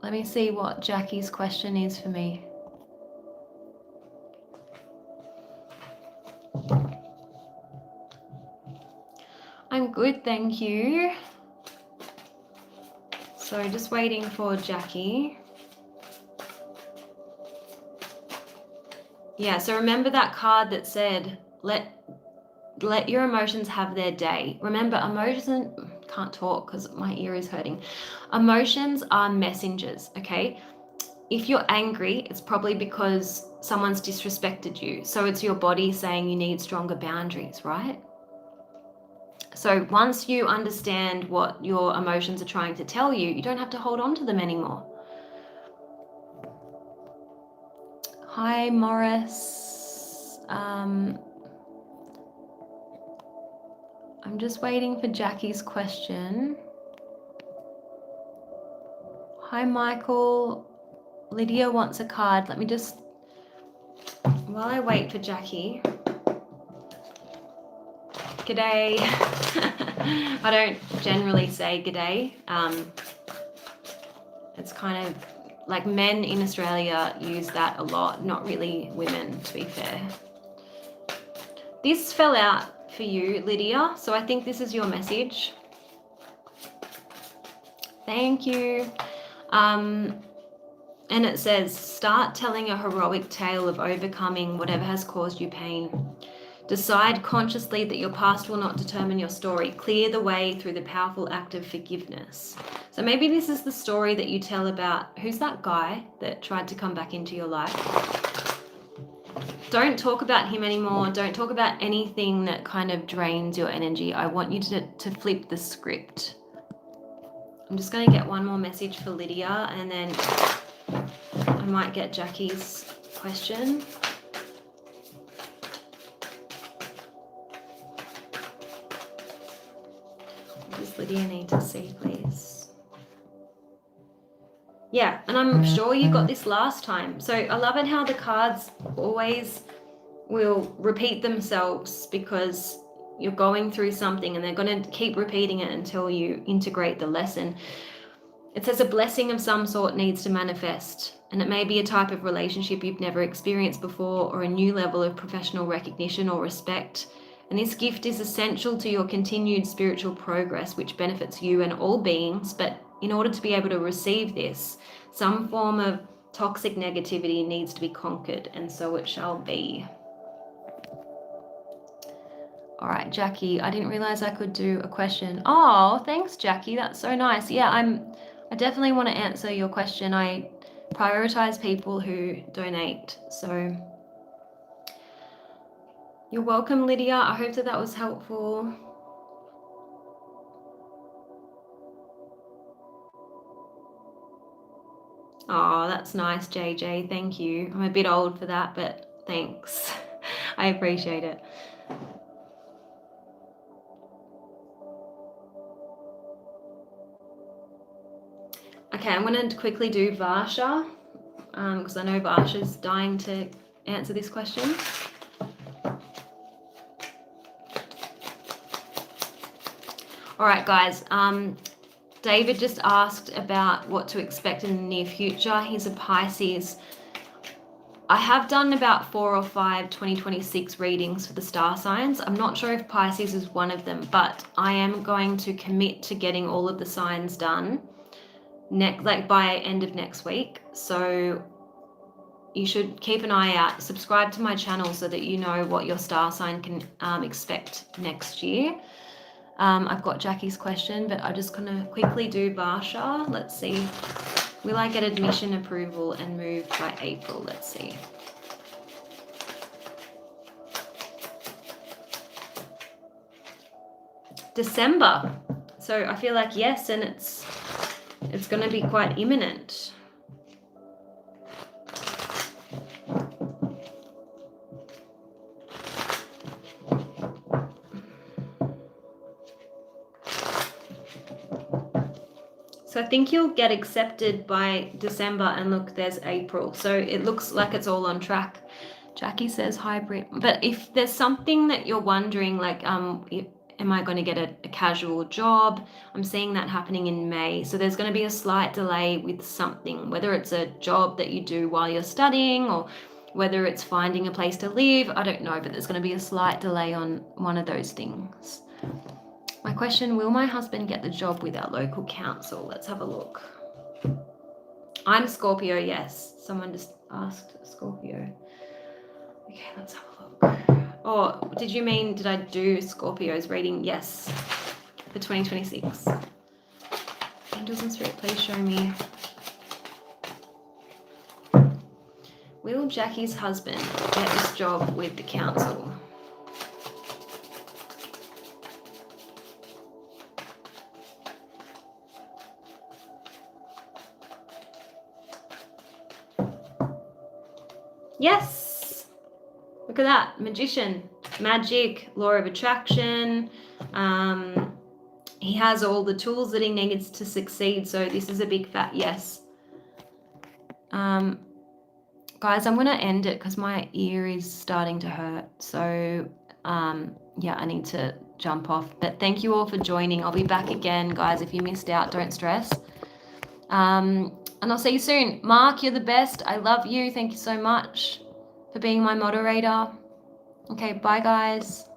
Let me see what Jackie's question is for me. I'm good, thank you. So just waiting for Jackie. Yeah, so remember that card that said, let your emotions have their day. Remember, emotions, can't talk because my ear is hurting. Emotions are messengers, okay? If you're angry, it's probably because someone's disrespected you. So it's your body saying you need stronger boundaries, right? So once you understand what your emotions are trying to tell you, you don't have to hold on to them anymore. Hi, Morris. I'm just waiting for Jackie's question. Hi, Michael. Lydia wants a card. Let me just, while I wait for Jackie. G'day. I don't generally say g'day. It's kind of like men in Australia use that a lot, not really women, to be fair. This fell out for you, Lydia, so I think this is your message. Thank you. And it says, start telling a heroic tale of overcoming whatever has caused you pain. Decide consciously that your past will not determine your story. Clear the way through the powerful act of forgiveness. So maybe this is the story that you tell about, who's that guy that tried to come back into your life? Don't talk about him anymore. Don't talk about anything that kind of drains your energy. I want you to flip the script. I'm just going to get one more message for Lydia, and then I might get Jackie's question. What does Lydia need to see, please? Yeah, and I'm sure you got this last time. So I love it how the cards always will repeat themselves because you're going through something and they're going to keep repeating it until you integrate the lesson. It says a blessing of some sort needs to manifest, and it may be a type of relationship you've never experienced before, or a new level of professional recognition or respect. And this gift is essential to your continued spiritual progress, which benefits you and all beings. But in order to be able to receive this, some form of toxic negativity needs to be conquered, and so it shall be. All right, Jackie, I didn't realize I could do a question. Oh, thanks, Jackie. That's so nice. Yeah, I definitely want to answer your question. I prioritize people who donate. So you're welcome, Lydia. I hope that was helpful. Oh, that's nice, JJ. Thank you. I'm a bit old for that, but thanks. I appreciate it. Okay, I'm going to quickly do Varsha, because I know Varsha's dying to answer this question. All right, guys. David just asked about what to expect in the near future. He's a Pisces. I have done about 4 or 5 2026 readings for the star signs. I'm not sure if Pisces is one of them, but I am going to commit to getting all of the signs done by end of next week. So you should keep an eye out. Subscribe to my channel so that you know what your star sign can expect next year. I've got Jackie's question, but I'm just going to quickly do Varsha. Let's see. Will I get admission approval and move by April? Let's see. December. So I feel like yes, and it's going to be quite imminent. So I think you'll get accepted by December, and look, there's April. So it looks like it's all on track. Jackie says hi, Britt. But if there's something that you're wondering, like, am I going to get a casual job? I'm seeing that happening in May. So there's going to be a slight delay with something, whether it's a job that you do while you're studying or whether it's finding a place to live. I don't know, but there's going to be a slight delay on one of those things. My question, will my husband get the job with our local council? Let's have a look. I'm Scorpio, yes. Someone just asked Scorpio. Okay, let's have a look. Oh, did I do Scorpio's reading? Yes, for 2026. Angels and Spirit, please show me. Will Jackie's husband get this job with the council? Yes, look at that. Magician, magic, law of attraction. He has all the tools that he needs to succeed. So this is a big fat yes. Guys, I'm going to end it because my ear is starting to hurt. So yeah, I need to jump off. But thank you all for joining. I'll be back again, guys. If you missed out, don't stress. And I'll see you soon. Mark, you're the best. I love you. Thank you so much for being my moderator. Okay, bye guys.